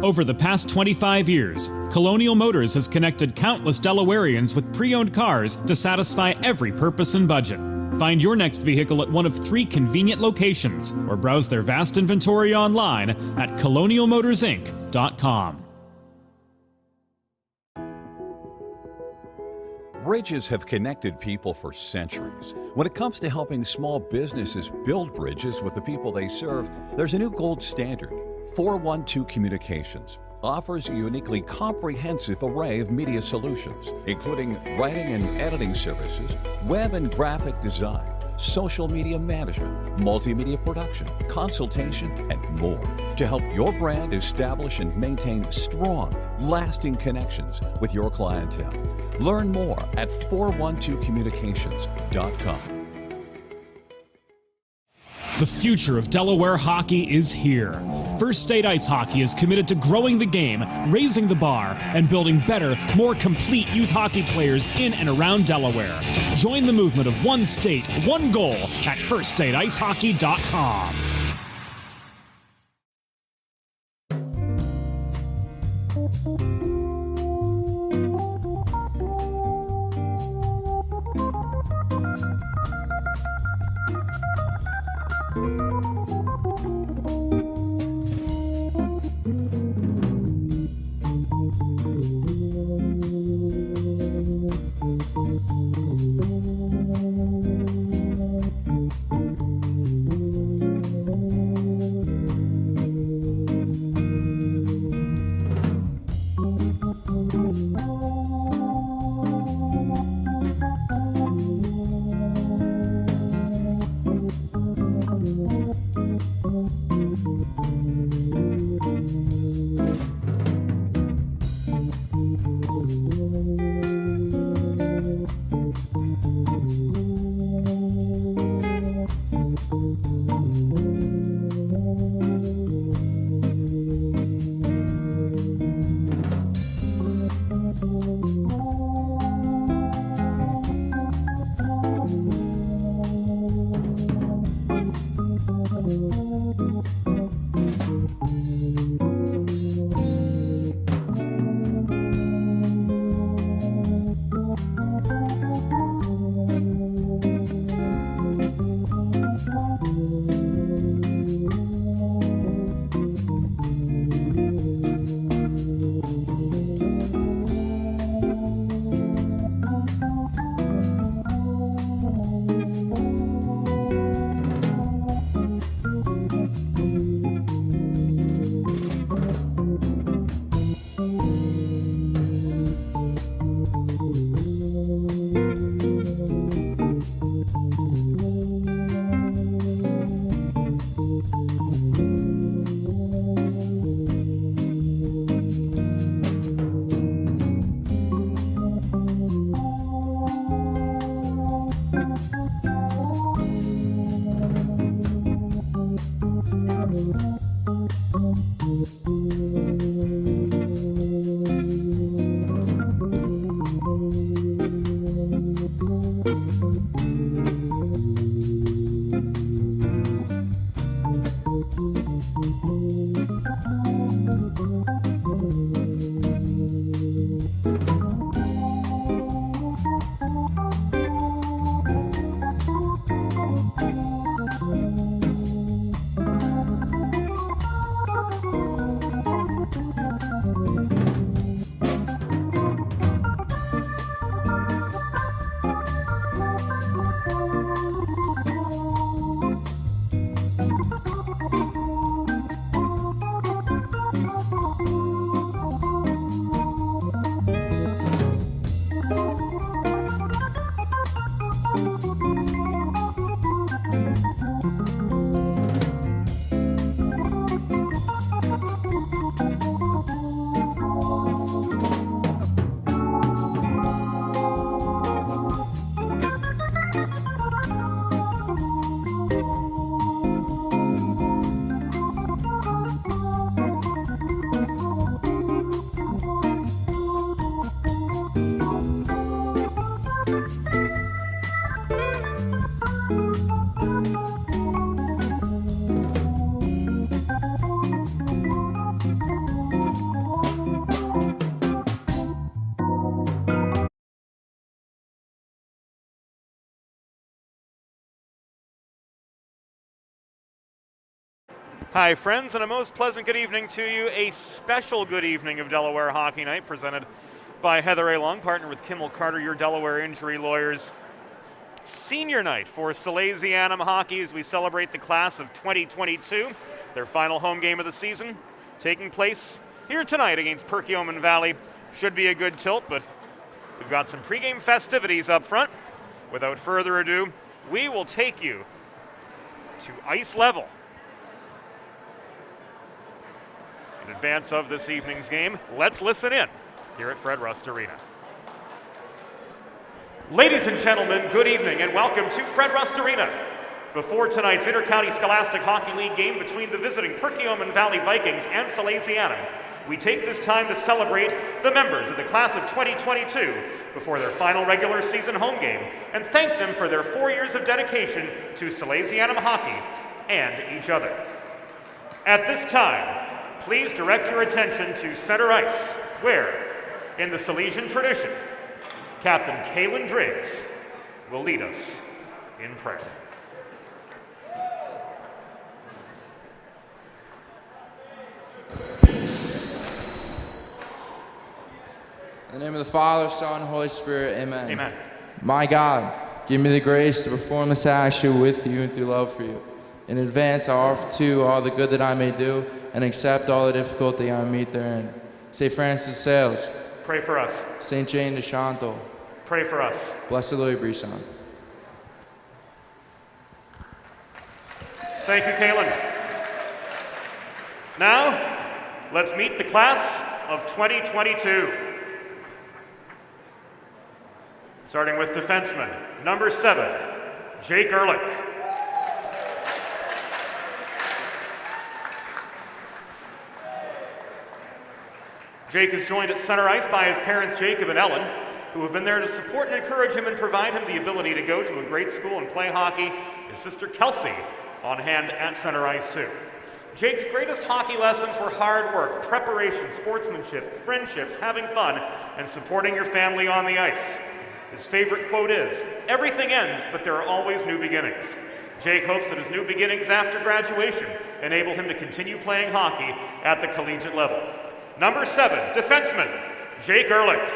Over the past 25 years, Colonial Motors has connected countless Delawareans with pre-owned cars to satisfy every purpose and budget. Find your next vehicle at one of 3 convenient locations or browse their vast inventory online at colonialmotorsinc.com. Bridges have connected people for centuries. When it comes to helping small businesses build bridges with the people they serve, there's a new gold standard. 412 Communications offers a uniquely comprehensive array of media solutions, including writing and editing services, web and graphic design, social media management, multimedia production, consultation, and more to help your brand establish and maintain strong, lasting connections with your clientele. Learn more at 412communications.com. The future of Delaware hockey is here. First State Ice Hockey is committed to growing the game, raising the bar, and building better, more complete youth hockey players in and around Delaware. Join the movement of one state, one goal at firststateicehockey.com. Hi, friends, and a most pleasant good evening to you. A special good evening of Delaware Hockey Night presented by Heather A. Long, partnered with Kimmel Carter, your Delaware injury lawyers. Senior night for Salesianum Hockey as we celebrate the class of 2022, their final home game of the season, taking place here tonight against Perkiomen Valley. Should be a good tilt, but we've got some pregame festivities up front. Without further ado, we will take you to ice level in advance of this evening's game. Let's listen in here at Fred Rust Arena. Ladies and gentlemen, good evening and welcome to Fred Rust Arena. Before tonight's Inter-County Scholastic Hockey League game between the visiting Perkiomen Valley Vikings and Salesianum, we take this time to celebrate the members of the class of 2022 before their final regular season home game and thank them for their 4 years of dedication to Salesianum hockey and each other. At this time, please direct your attention to center ice, where, in the Salesian tradition, Captain Kalen Driggs will lead us in prayer. In the name of the Father, Son, and Holy Spirit, amen. Amen. My God, give me the grace to perform this action with you and through love for you. In advance, I offer to you all the good that I may do and accept all the difficulty I meet therein. St. Francis de Sales, Pray for us. St. Jane de Chantal, Pray for us. Blessed Louis Brisson. Thank you, Kalen. Now, let's meet the class of 2022. Starting with defenseman, number 7, Jake Ehrlich. Jake is joined at center ice by his parents Jacob and Ellen, who have been there to support and encourage him and provide him the ability to go to a great school and play hockey. His sister Kelsey on hand at center ice too. Jake's greatest hockey lessons were hard work, preparation, sportsmanship, friendships, having fun, and supporting your family on the ice. His favorite quote is, "Everything ends, but there are always new beginnings." Jake hopes that his new beginnings after graduation enable him to continue playing hockey at the collegiate level. Number 7, defenseman, Jake Ehrlich.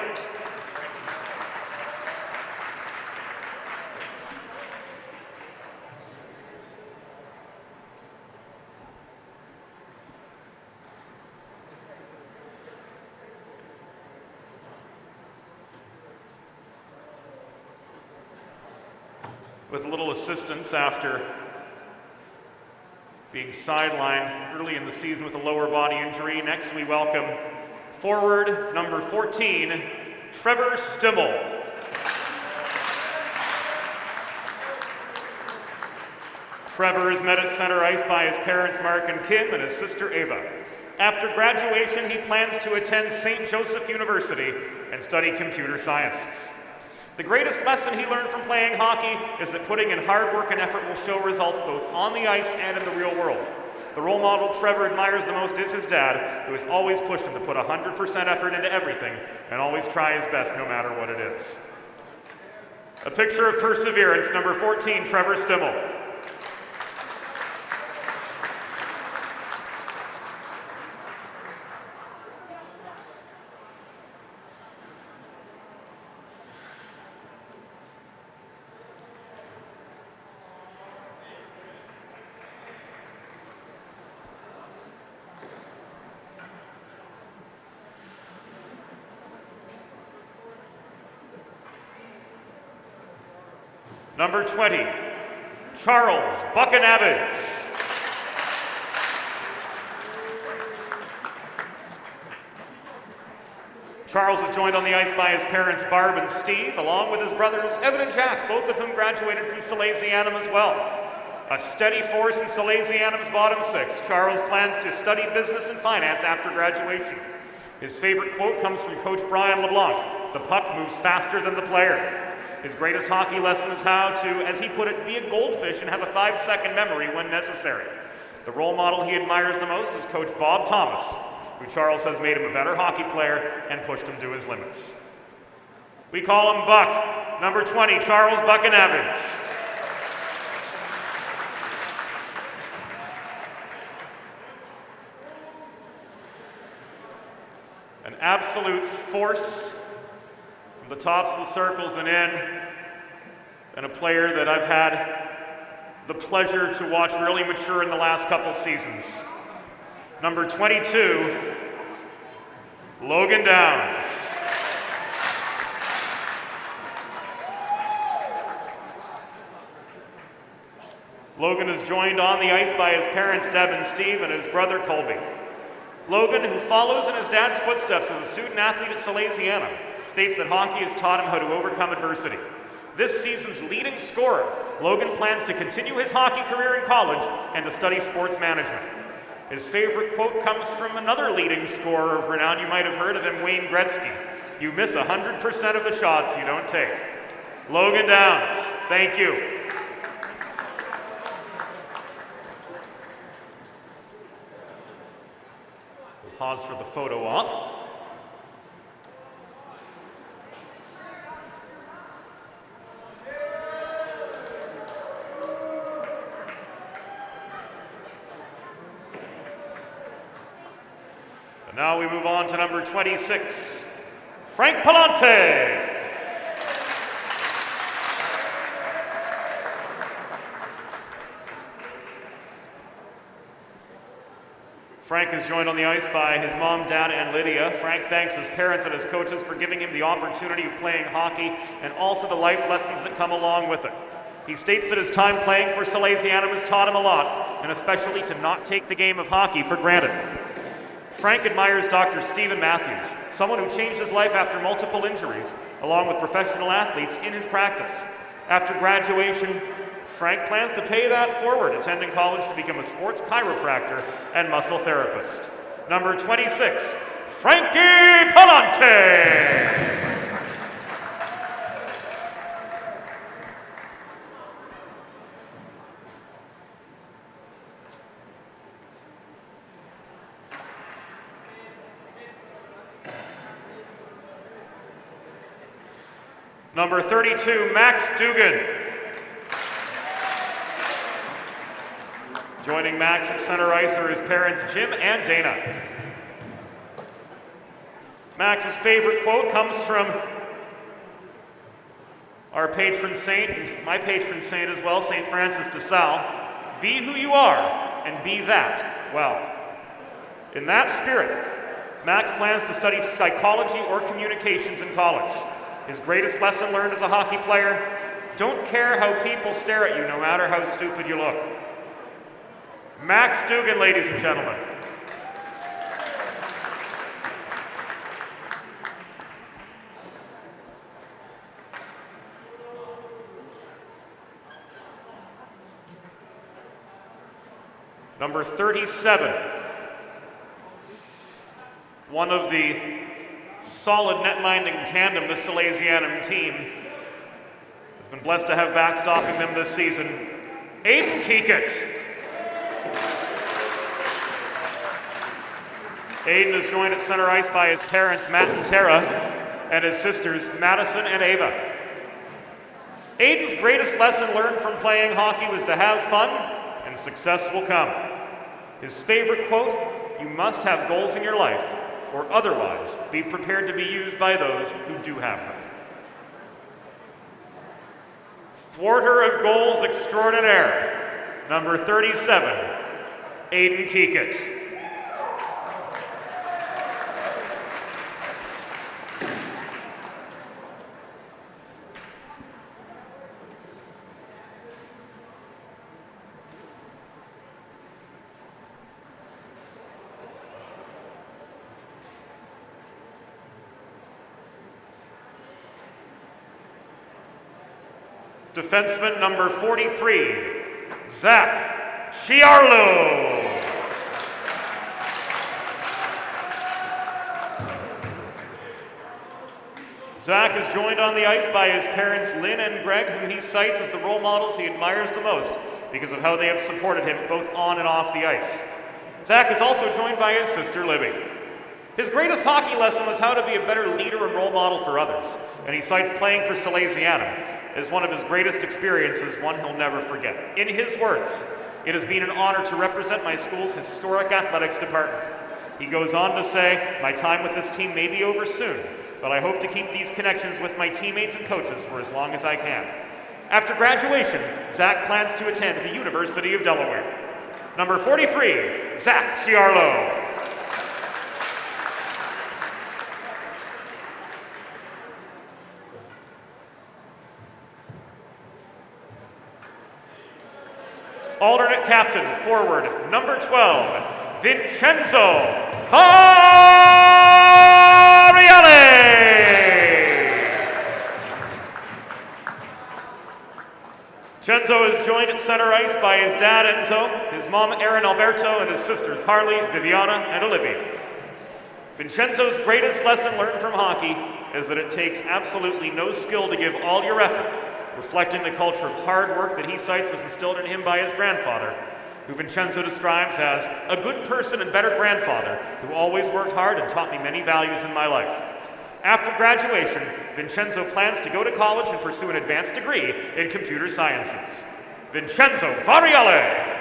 With little assistance after being sidelined early in the season with a lower body injury. Next we welcome forward number 14, Trevor Stimmel. Trevor is met at center ice by his parents Mark and Kim and his sister Ava. After graduation, he plans to attend St. Joseph University and study computer sciences. The greatest lesson he learned from playing hockey is that putting in hard work and effort will show results both on the ice and in the real world. The role model Trevor admires the most is his dad, who has always pushed him to put 100% effort into everything and always try his best no matter what it is. A picture of perseverance, number 14, Trevor Stimmel. Number 20, Charles Buchanavage. Charles is joined on the ice by his parents Barb and Steve, along with his brothers Evan and Jack, both of whom graduated from Salesianum as well. A steady force in Salesianum's bottom six, Charles plans to study business and finance after graduation. His favorite quote comes from Coach Brian LeBlanc, "The puck moves faster than the player." His greatest hockey lesson is how to, as he put it, be a goldfish and have a 5-second memory when necessary. The role model he admires the most is Coach Bob Thomas, who Charles says made him a better hockey player and pushed him to his limits. We call him Buck, number 20, Charles Buchanavage. An absolute force from the tops of the circles and in, and a player that I've had the pleasure to watch really mature in the last couple seasons. Number 22, Logan Downs. Logan is joined on the ice by his parents, Deb and Steve, and his brother, Colby. Logan, who follows in his dad's footsteps as a student athlete at Salesianum, states that hockey has taught him how to overcome adversity. This season's leading scorer, Logan plans to continue his hockey career in college and to study sports management. His favorite quote comes from another leading scorer of renown. You might have heard of him, Wayne Gretzky. You miss 100% of the shots you don't take. Logan Downs, thank you. We'll pause for the photo op. Now we move on to number 26, Frank Palante. Frank is joined on the ice by his mom, dad, and Lydia. Frank thanks his parents and his coaches for giving him the opportunity of playing hockey and also the life lessons that come along with it. He states that his time playing for Salesianum has taught him a lot, and especially to not take the game of hockey for granted. Frank admires Dr. Stephen Matthews, someone who changed his life after multiple injuries, along with professional athletes in his practice. After graduation, Frank plans to pay that forward, attending college to become a sports chiropractor and muscle therapist. Number 26, Frankie Palante. Number 32, Max Dugan. Joining Max at center ice are his parents, Jim and Dana. Max's favorite quote comes from our patron saint, and my patron saint as well, St. Francis de Sales. Be who you are, and be that well. In that spirit, Max plans to study psychology or communications in college. His greatest lesson learned as a hockey player: don't care how people stare at you, no matter how stupid you look. Max Dugan, ladies and gentlemen. Number 37, one of the solid net-minding tandem this Salesianum team has been blessed to have backstopping them this season, Aiden Keekett. Aiden is joined at center ice by his parents, Matt and Tara, and his sisters, Madison and Ava. Aiden's greatest lesson learned from playing hockey was to have fun, and success will come. His favorite quote: you must have goals in your life, or otherwise be prepared to be used by those who do have them. Thwarter of goals extraordinaire, number 37, Aiden Keekett. Defenseman number 43, Zach Chiarlo. Zach is joined on the ice by his parents, Lynn and Greg, whom he cites as the role models he admires the most because of how they have supported him both on and off the ice. Zach is also joined by his sister, Libby. His greatest hockey lesson was how to be a better leader and role model for others, and he cites playing for Salesianum as one of his greatest experiences, one he'll never forget. In his words, it has been an honor to represent my school's historic athletics department. He goes on to say, "My time with this team may be over soon, but I hope to keep these connections with my teammates and coaches for as long as I can." After graduation, Zach plans to attend the University of Delaware. Number 43, Zach Chiarlo. Alternate captain, forward, number 12, Vincenzo Variale. Vincenzo is joined at center ice by his dad Enzo, his mom Erin Alberto, and his sisters Harley, Viviana, and Olivia. Vincenzo's greatest lesson learned from hockey is that it takes absolutely no skill to give all your effort, reflecting the culture of hard work that he cites was instilled in him by his grandfather, who Vincenzo describes as a good person and better grandfather who always worked hard and taught me many values in my life. After graduation, Vincenzo plans to go to college and pursue an advanced degree in computer sciences. Vincenzo Variale.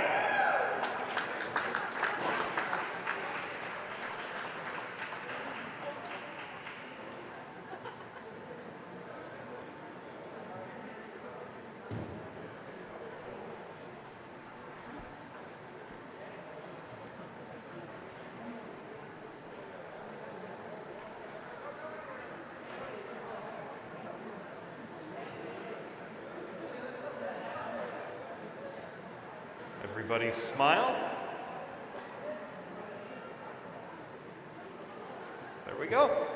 Everybody smile. There we go.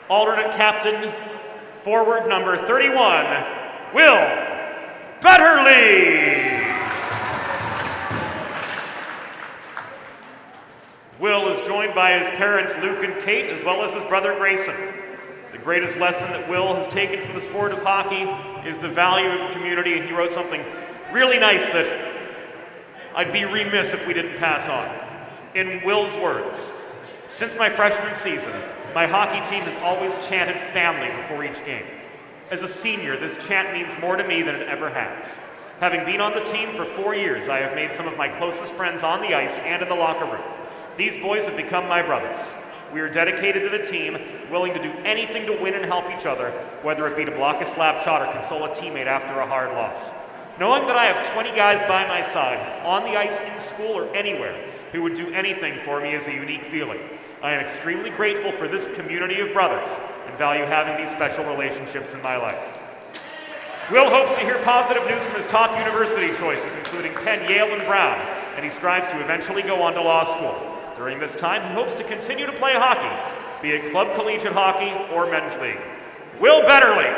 Alternate captain, forward number 31, Will Betterly. Will is joined by his parents Luke and Kate, as well as his brother Grayson. The greatest lesson that Will has taken from the sport of hockey is the value of community, and he wrote something really nice that I'd be remiss if we didn't pass on. In Will's words, "Since my freshman season, my hockey team has always chanted family before each game. As a senior, this chant means more to me than it ever has. Having been on the team for 4 years, I have made some of my closest friends on the ice and in the locker room. These boys have become my brothers. We are dedicated to the team, willing to do anything to win and help each other, whether it be to block a slap shot or console a teammate after a hard loss. Knowing that I have 20 guys by my side, on the ice, in school, or anywhere, who would do anything for me is a unique feeling. I am extremely grateful for this community of brothers and value having these special relationships in my life." Will hopes to hear positive news from his top university choices, including Penn, Yale, and Brown, and he strives to eventually go on to law school. During this time, he hopes to continue to play hockey, be it club collegiate hockey or men's league. Will Betterly.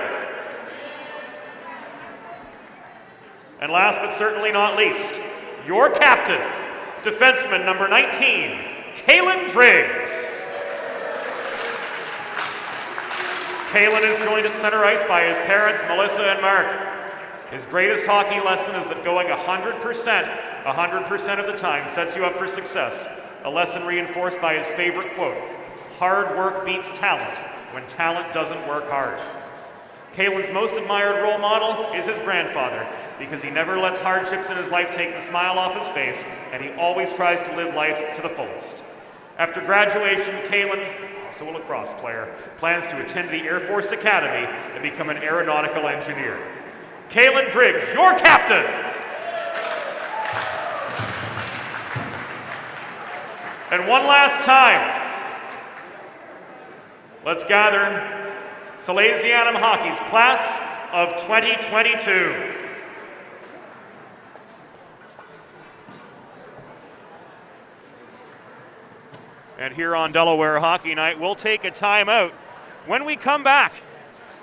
And last but certainly not least, your captain, defenseman number 19, Kalen Driggs. Kalen is joined at center ice by his parents, Melissa and Mark. His greatest hockey lesson is that going 100% of the time sets you up for success. A lesson reinforced by his favorite quote, "Hard work beats talent when talent doesn't work hard." Kalen's most admired role model is his grandfather, because he never lets hardships in his life take the smile off his face, and he always tries to live life to the fullest. After graduation, Kalen, also a lacrosse player, plans to attend the Air Force Academy and become an aeronautical engineer. Kalen Driggs, your captain! And one last time, let's gather Salesianum Hockey's class of 2022. And here on Delaware Hockey Night, we'll take a timeout. When we come back,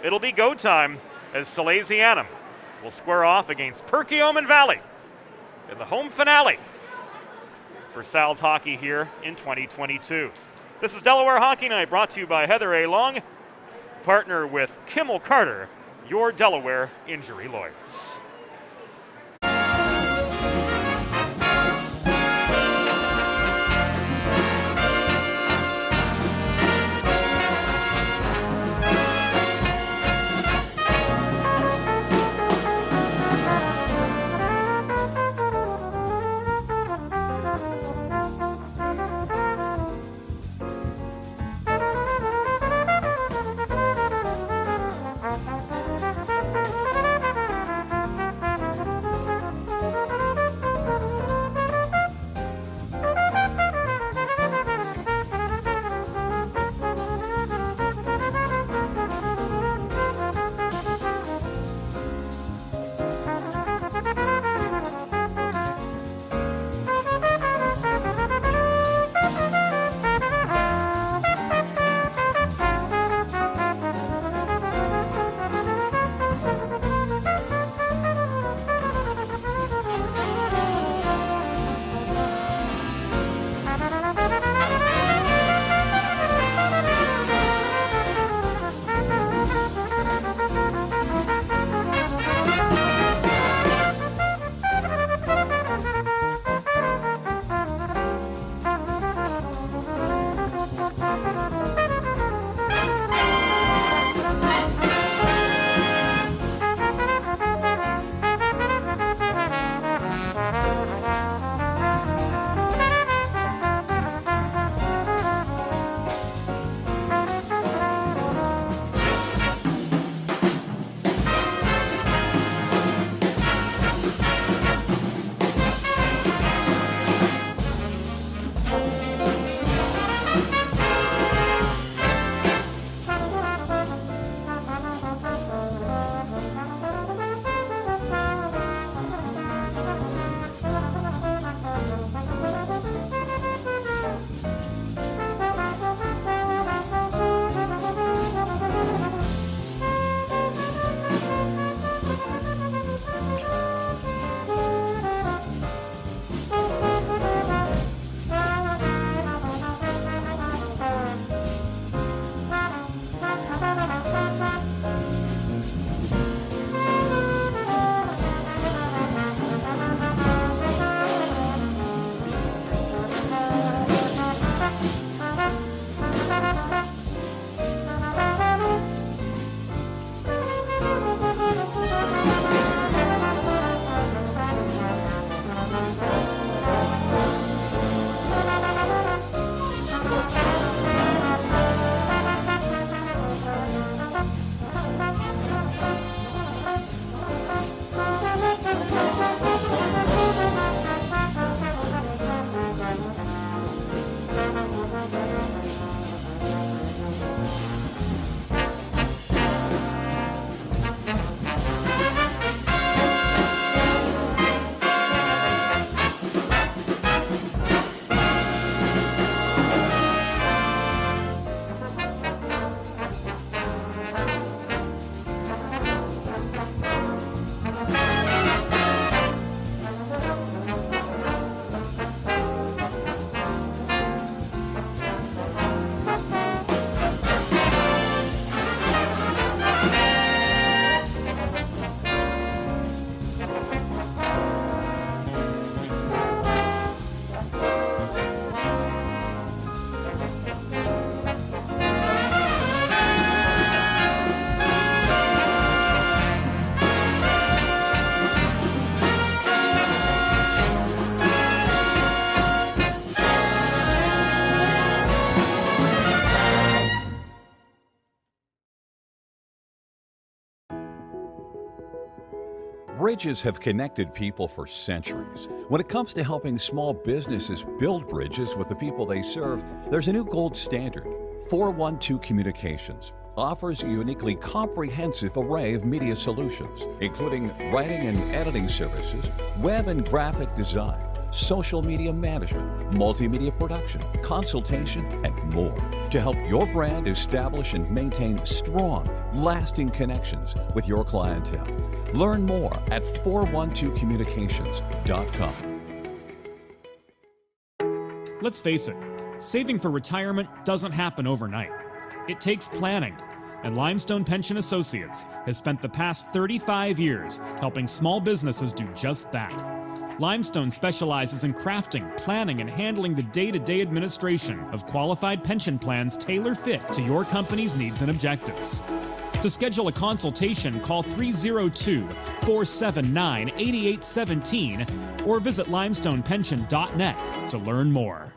it'll be go time as Salesianum will square off against Perkiomen Valley in the home finale for Sal's Hockey here in 2022. This is Delaware Hockey Night, brought to you by Heather A. Long, partner with Kimmel Carter, your Delaware injury lawyers. Bridges have connected people for centuries. When it comes to helping small businesses build bridges with the people they serve, there's a new gold standard. 412 Communications offers a uniquely comprehensive array of media solutions, including writing and editing services, web and graphic design, social media management, multimedia production, consultation, and more to help your brand establish and maintain strong, lasting connections with your clientele. Learn more at 412communications.com. Let's face it, saving for retirement doesn't happen overnight. It takes planning, and Limestone Pension Associates has spent the past 35 years helping small businesses do just that. Limestone specializes in crafting, planning, and handling the day-to-day administration of qualified pension plans tailor-fit to your company's needs and objectives. To schedule a consultation, call 302-479-8817 or visit limestonepension.net to learn more.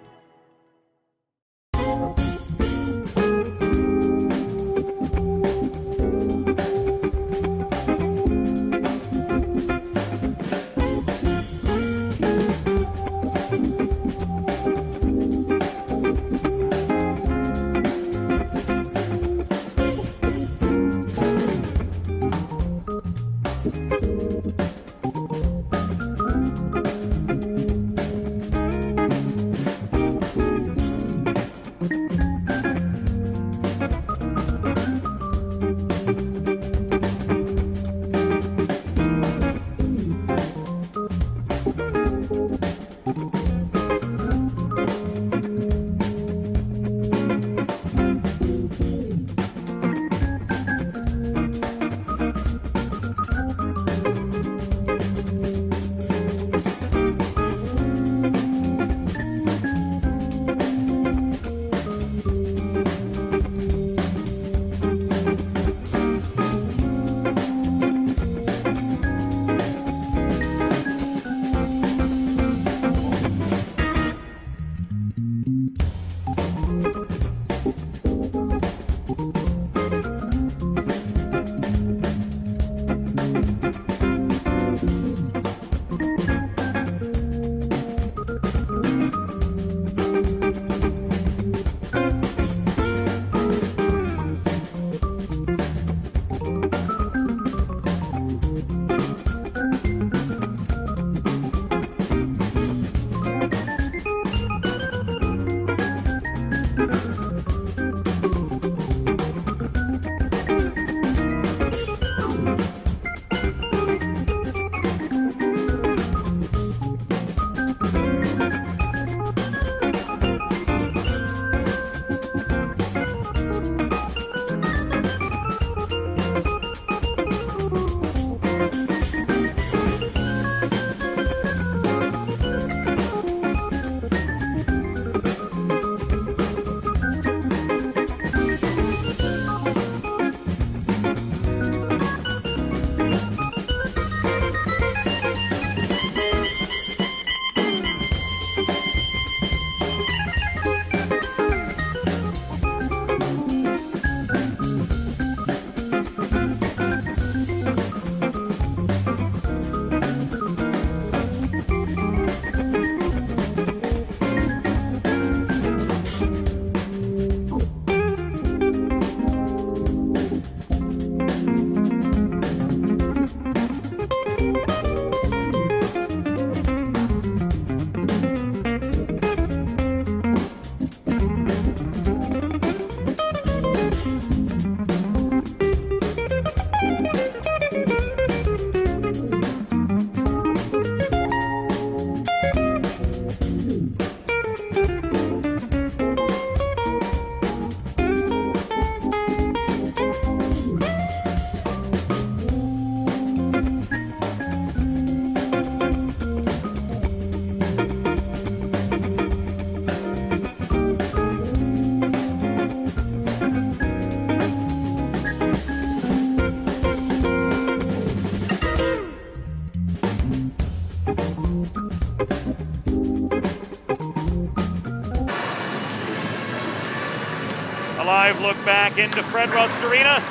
A live look back into Fred Rust Arena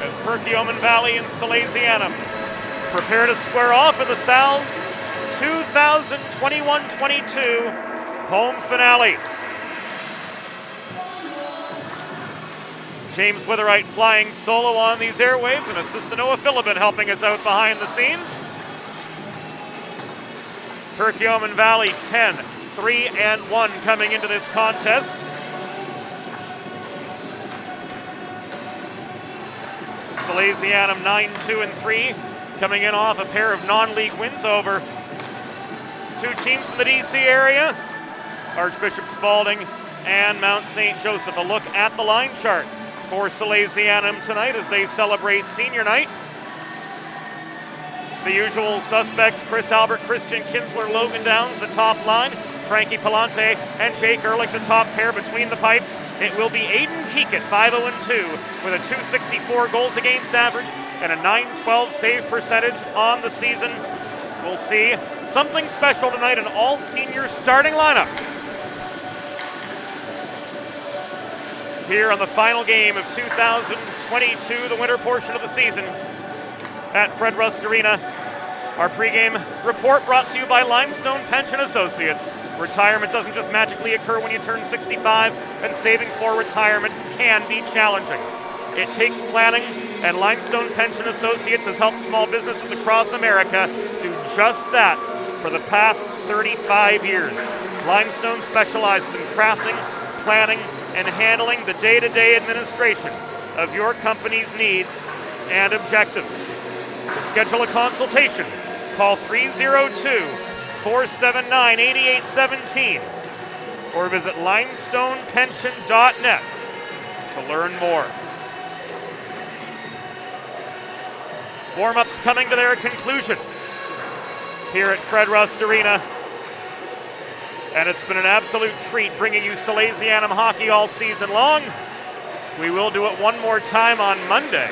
as Perkiomen Valley and Salesianum prepare to square off in the Sal's 2021-22 home finale. James Witherite flying solo on these airwaves, and assistant Noah Philippin helping us out behind the scenes. Perkiomen Valley 10-3-1 coming into this contest. Salesianum 9-2-3, coming in off a pair of non-league wins over two teams in the DC area, Archbishop Spalding and Mount St. Joseph. A look at the line chart for Salesianum tonight as they celebrate senior night. The usual suspects: Chris Albert, Christian Kinsler, Logan Downs, the top line. Frankie Palante and Jake Ehrlich, the top pair between the pipes. It will be Aiden Keek at 5-0-2 with a .264 goals against average and a .912 save percentage on the season. We'll see something special tonight, an all-senior starting lineup here on the final game of 2022, the winter portion of the season at Fred Rust Arena. Our pregame report brought to you by Limestone Pension Associates. Retirement doesn't just magically occur when you turn 65, and saving for retirement can be challenging. It takes planning, and Limestone Pension Associates has helped small businesses across America do just that for the past 35 years. Limestone specializes in crafting, planning, and handling the day-to-day administration of your company's needs and objectives. To schedule a consultation, call 302-479-8817 or visit limestonepension.net to learn more. Warm-ups coming to their conclusion here at Fred Rust Arena. And it's been an absolute treat bringing you Salesianum hockey all season long. We will do it one more time on Monday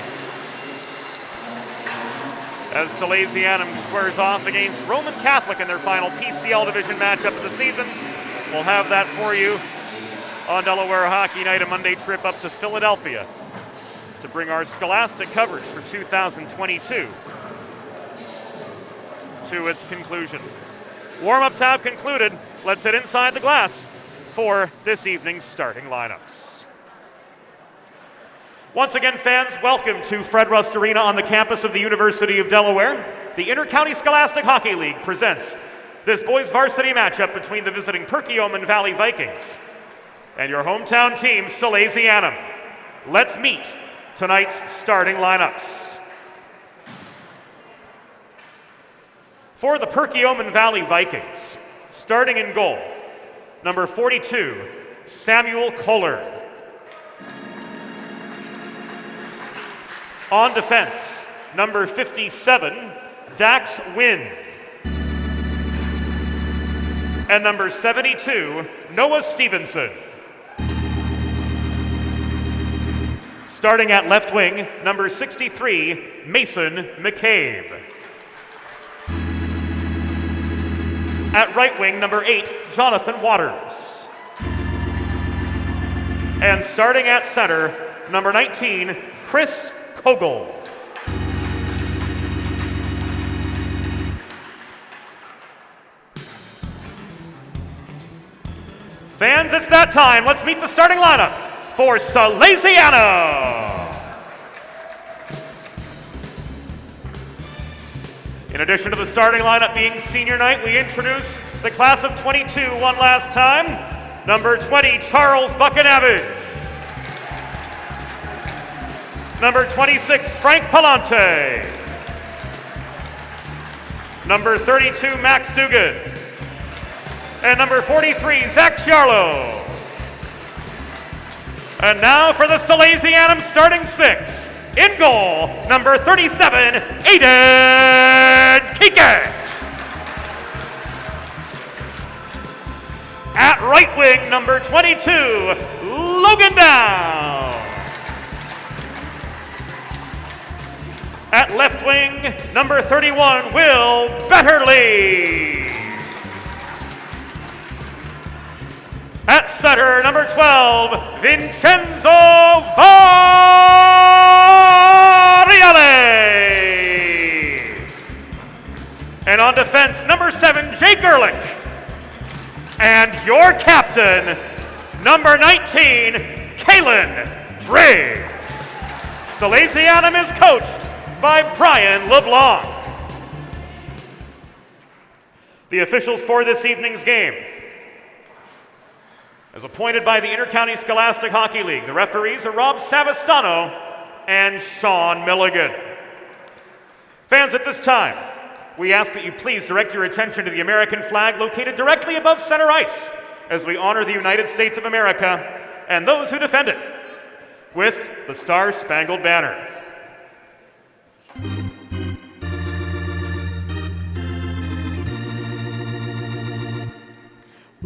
as Salesianum squares off against Roman Catholic in their final PCL division matchup of the season. We'll have that for you on Delaware Hockey Night, a Monday trip up to Philadelphia to bring our Scholastic coverage for 2022 to its conclusion. Warm-ups have concluded. Let's head inside the glass for this evening's starting lineups. Once again, fans, welcome to Fred Rust Arena on the campus of the University of Delaware. The Intercounty Scholastic Hockey League presents this boys varsity matchup between the visiting Perkiomen Valley Vikings and your hometown team, Salesianum. Let's meet tonight's starting lineups. For the Perkiomen Valley Vikings, starting in goal, number 42, Samuel Kohler. On defense, number 57, Dax Wynn. And number 72, Noah Stevenson. Starting at left wing, number 63, Mason McCabe. At right wing, number 8, Jonathan Waters. And starting at center, number 19, Chris Kogel. Fans, it's that time. Let's meet the starting lineup for Salesianum. In addition to the starting lineup being senior night, we introduce the class of 22 one last time. Number 20, Charles Buchanavage. Number 26, Frank Palante. Number 32, Max Dugan. And number 43, Zach Charlo. And now for the Salesianum starting six. In goal, number 37, Aiden Keket. At right wing, number 22, Logan Downs. At left wing, number 31, Will Betterly. At center, number 12, Vincenzo Variale. And on defense, number 7, Jake Ehrlich. And your captain, number 19, Kalen Driggs. Salesianum is coached by Brian LeBlanc. The officials for this evening's game, as appointed by the Intercounty Scholastic Hockey League, the referees are Rob Savastano and Sean Milligan. Fans, at this time, we ask that you please direct your attention to the American flag located directly above center ice as we honor the United States of America and those who defend it with the Star-Spangled Banner.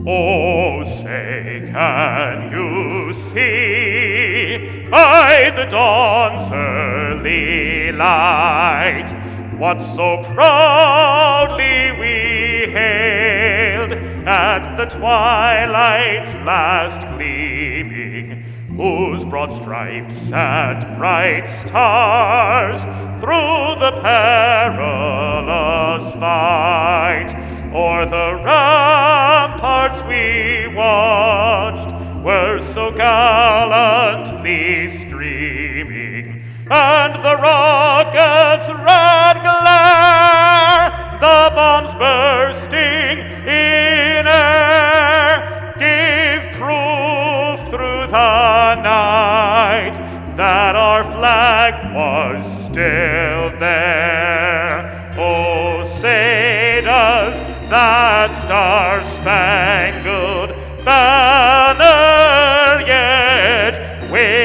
Oh, say, can you see by the dawn's early light what so proudly we hailed at the twilight's last gleaming, whose broad stripes and bright stars through the perilous fight o'er the ramparts we watched were so gallantly streaming, and the rocket's red glare, the bombs bursting in air, gave proof through the night that our flag was still there. Oh, say does that star-spangled banner yet wave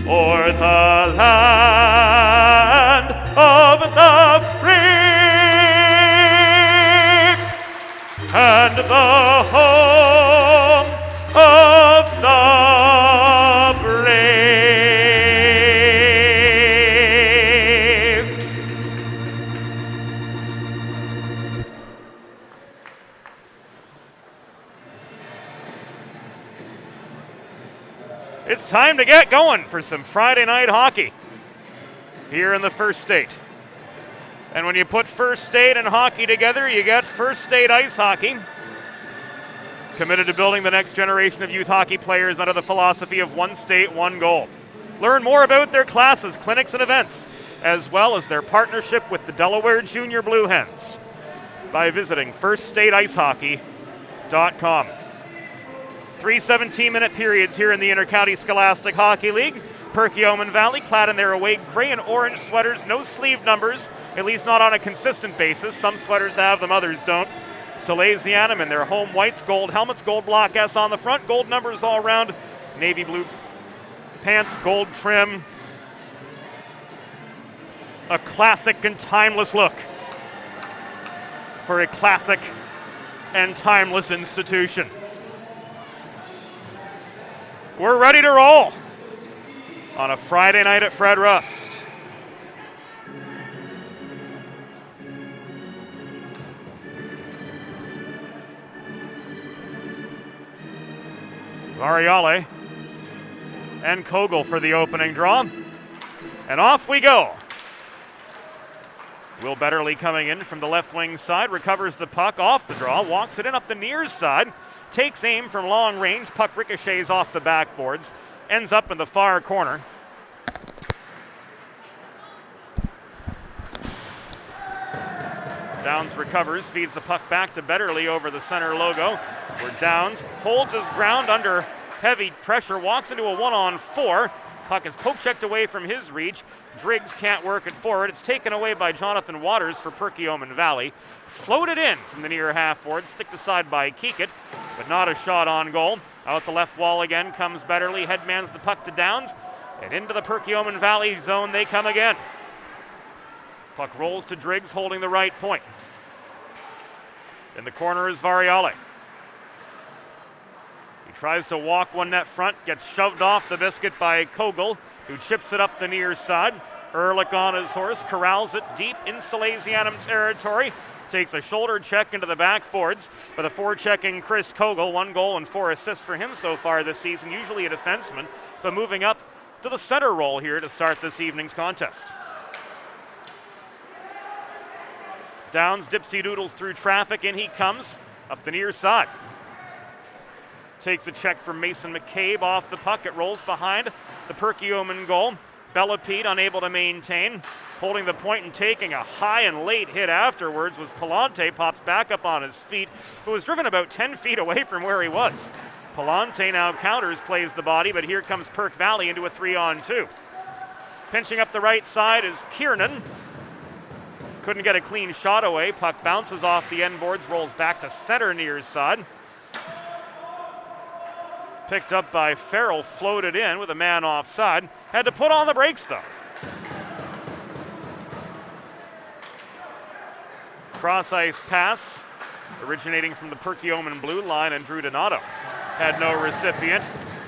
o'er the land of the free and the home of the brave. It's time to get going for some Friday night hockey here in the First State. And when you put First State and hockey together, you get First State Ice Hockey, committed to building the next generation of youth hockey players under the philosophy of one state, one goal. Learn more about their classes, clinics, and events, as well as their partnership with the Delaware Junior Blue Hens by visiting firststateicehockey.com. 3 17-minute periods here in the Intercounty Scholastic Hockey League. Perkiomen Valley clad in their away gray and orange sweaters, no sleeve numbers, at least not on a consistent basis. Some sweaters have them, others don't. Salesianum in their home whites, gold helmets, gold block S on the front, gold numbers all around, navy blue pants, gold trim. A classic and timeless look for a classic and timeless institution. We're ready to roll on a Friday night at Fred Rust. Variale and Kogel for the opening draw. And off we go. Will Betterly coming in from the left wing side, recovers the puck off the draw, walks it in up the near side, takes aim from long range, puck ricochets off the backboards, ends up in the far corner. Downs recovers, feeds the puck back to Betterly over the center logo, where Downs holds his ground under heavy pressure, walks into a 1-on-4. Puck is poke-checked away from his reach. Driggs can't work it forward. It's taken away by Jonathan Waters for Perkiomen Valley. Floated in from the near half-board, sticked aside by Keekett, but not a shot on goal. Out the left wall again comes Betterly, headmans the puck to Downs, and into the Perkiomen Valley zone they come again. Puck rolls to Driggs, holding the right point. In the corner is Variale. He tries to walk one net front, gets shoved off the biscuit by Kogel, who chips it up the near side. Ehrlich on his horse, corrals it deep in Salesianum territory, takes a shoulder check into the backboards by the forechecking Chris Kogel. 1 goal and 4 assists for him so far this season, usually a defenseman, but moving up to the center role here to start this evening's contest. Downs dipsy doodles through traffic, in he comes, up the near side. Takes a check from Mason McCabe off the puck. It rolls behind the Perkiomen goal. Bellepede unable to maintain. Holding the point and taking a high and late hit afterwards was Palante. Pops back up on his feet, but was driven about 10 feet away from where he was. Palante now counters, plays the body, but here comes Perk Valley into a 3-on-2. Pinching up the right side is Kiernan. Couldn't get a clean shot away. Puck bounces off the end boards, rolls back to center near side. Picked up by Farrell, floated in with a man offside. Had to put on the brakes though. Cross ice pass originating from the Perkiomen blue line, and Drew Donato had no recipient,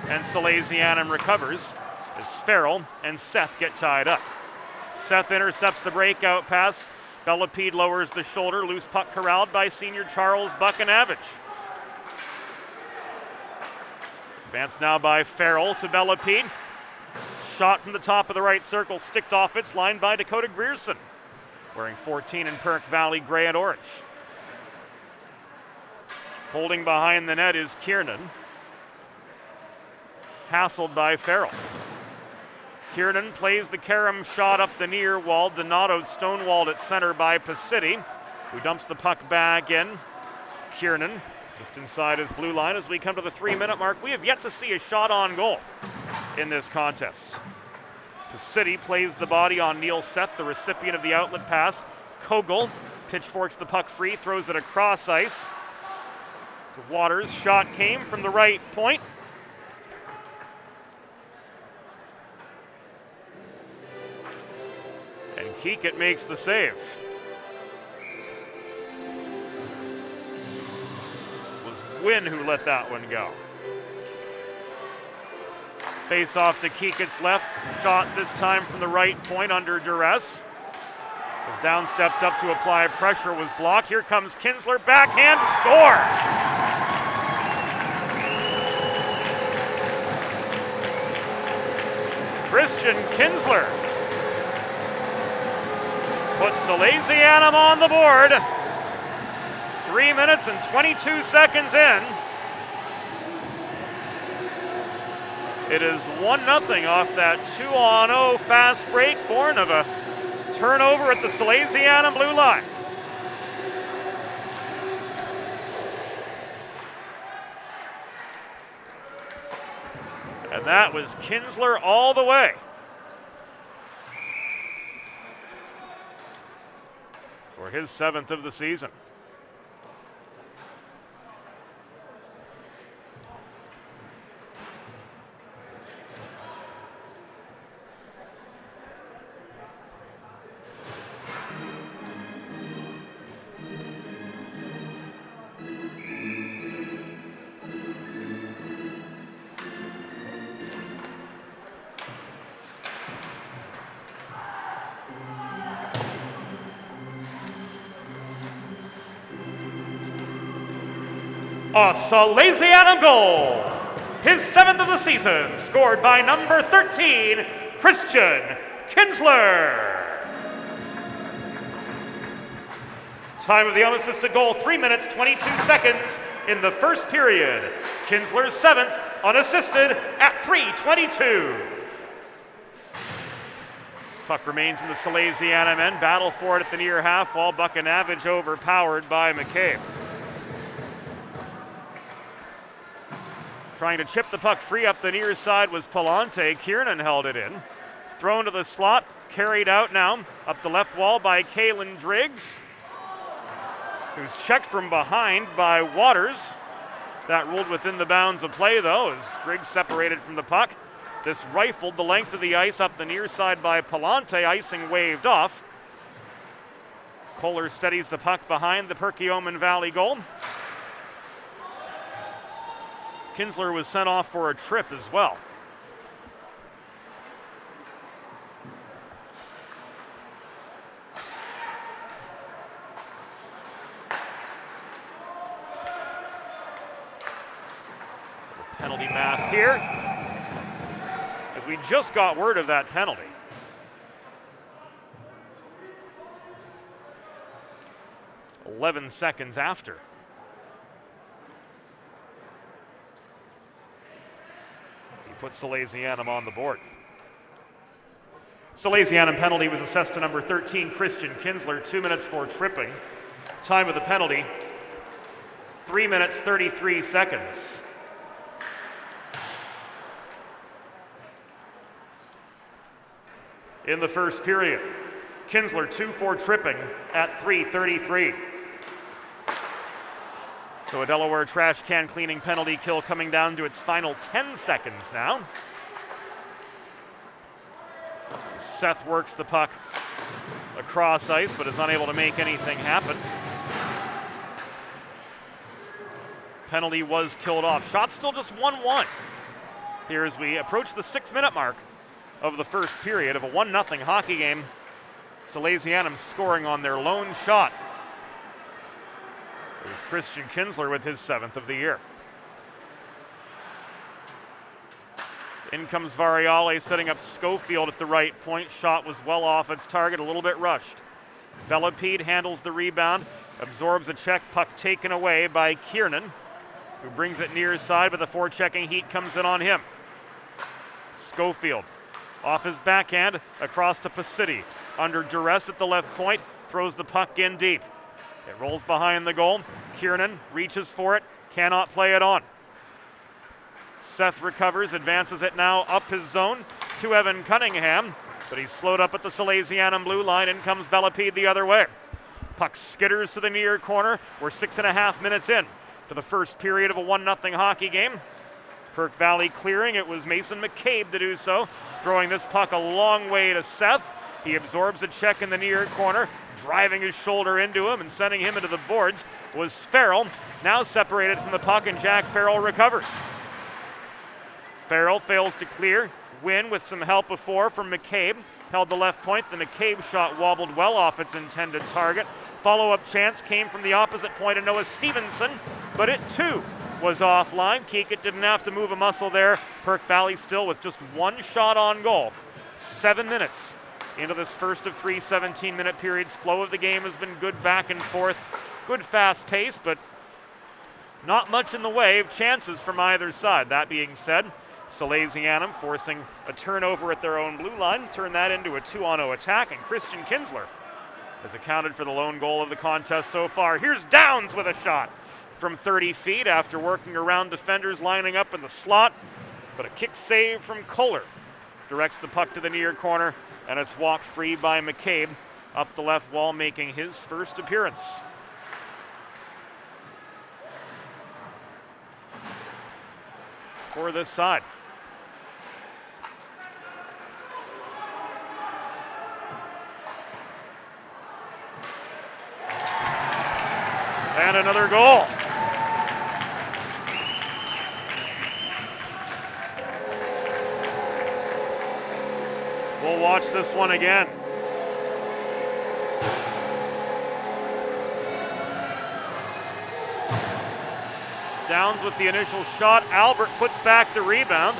and Salesianum recovers as Farrell and Seth get tied up. Seth intercepts the breakout pass. Bellepede lowers the shoulder. Loose puck corralled by senior Charles Buchanavage. Advanced now by Farrell to Bellepede. Shot from the top of the right circle, sticked off its line by Dakota Grierson, wearing 14 in Perk Valley gray and orange. Holding behind the net is Kiernan. Hassled by Farrell. Kiernan plays the carom shot up the near wall. Donato stonewalled at center by Pacitti, who dumps the puck back in. Kiernan just inside his blue line as we come to the 3-minute mark. We have yet to see a shot on goal in this contest. Pacitti plays the body on Neil Seth, the recipient of the outlet pass. Kogel pitchforks the puck free, throws it across ice to Waters. Shot came from the right point. And Keekett makes the save. It was Wynn who let that one go. Face off to Keekett's left. Shot this time from the right point under duress. Was down, stepped up to apply pressure, was blocked. Here comes Kinsler, backhand, score! Christian Kinsler puts Salesianum on the board. 3 minutes and 22 seconds in. It is 1-0 off that 2-on-0 fast break, born of a turnover at the Salesianum blue line. And that was Kinsler all the way. For his 7th of the season. A Salesianum goal, his 7th of the season, scored by number 13, Christian Kinsler. Time of the unassisted goal, 3 minutes, 22 seconds in the first period. Kinsler's 7th, unassisted at 3:22. Puck remains in the Salesianum end. Battle for it at the near half wall. Buchanavage overpowered by McCabe. Trying to chip the puck free up the near side was Palante. Kiernan held it in. Thrown to the slot, carried out now up the left wall by Kalen Driggs, who's checked from behind by Waters. That ruled within the bounds of play though, as Driggs separated from the puck. This rifled the length of the ice up the near side by Palante. Icing waved off. Kohler steadies the puck behind the Perkiomen Valley goal. Kinsler was sent off for a trip as well. Penalty math here, as we just got word of that penalty. 11 seconds after. He put Salesianum on the board. Salesianum penalty was assessed to number 13, Christian Kinsler, 2 minutes for tripping. Time of the penalty, 3 minutes 33 seconds. In the first period, Kinsler 2 for tripping at 3:33. So a Delaware trash can cleaning penalty kill coming down to its final 10 seconds now. Seth works the puck across ice, but is unable to make anything happen. Penalty was killed off. Shot still just 1-1 here as we approach the 6-minute mark of the first period of a 1-0 hockey game. Salesianum scoring on their lone shot. It was Christian Kinsler with his 7th of the year. In comes Variale setting up Schofield at the right point. Shot was well off its target, a little bit rushed. Bellepede handles the rebound, absorbs a check, puck taken away by Kiernan, who brings it near his side, but the forechecking heat comes in on him. Schofield off his backhand, across to Pacitti. Under duress at the left point, throws the puck in deep. It rolls behind the goal. Kiernan reaches for it, cannot play it on. Seth recovers, advances it now up his zone to Evan Cunningham, but he's slowed up at the Salesianum blue line. In comes Bellepede the other way. Puck skitters to the near corner. We're 6.5 minutes in to the first period of a 1-0 hockey game. Perk Valley clearing. It was Mason McCabe to do so, throwing this puck a long way to Seth. He absorbs a check in the near corner, driving his shoulder into him and sending him into the boards was Farrell, now separated from the puck, and Jack Farrell recovers. Farrell fails to clear. Win with some help before from McCabe. Held the left point. The McCabe shot wobbled well off its intended target. Follow-up chance came from the opposite point of Noah Stevenson, but it too was offline. Keekett didn't have to move a muscle there. Perk Valley still with just one shot on goal. 7 minutes into this first of 3 17-minute periods. Flow of the game has been good back and forth. Good fast pace, but not much in the way of chances from either side. That being said, Salesianum forcing a turnover at their own blue line, turn that into a 2-on-0 attack, and Christian Kinsler has accounted for the lone goal of the contest so far. Here's Downs with a shot from 30 feet after working around defenders lining up in the slot, but a kick save from Kohler directs the puck to the near corner, and it's walked free by McCabe up the left wall, making his first appearance. For this side. And another goal. We'll watch this one again. Downs with the initial shot. Albert puts back the rebound.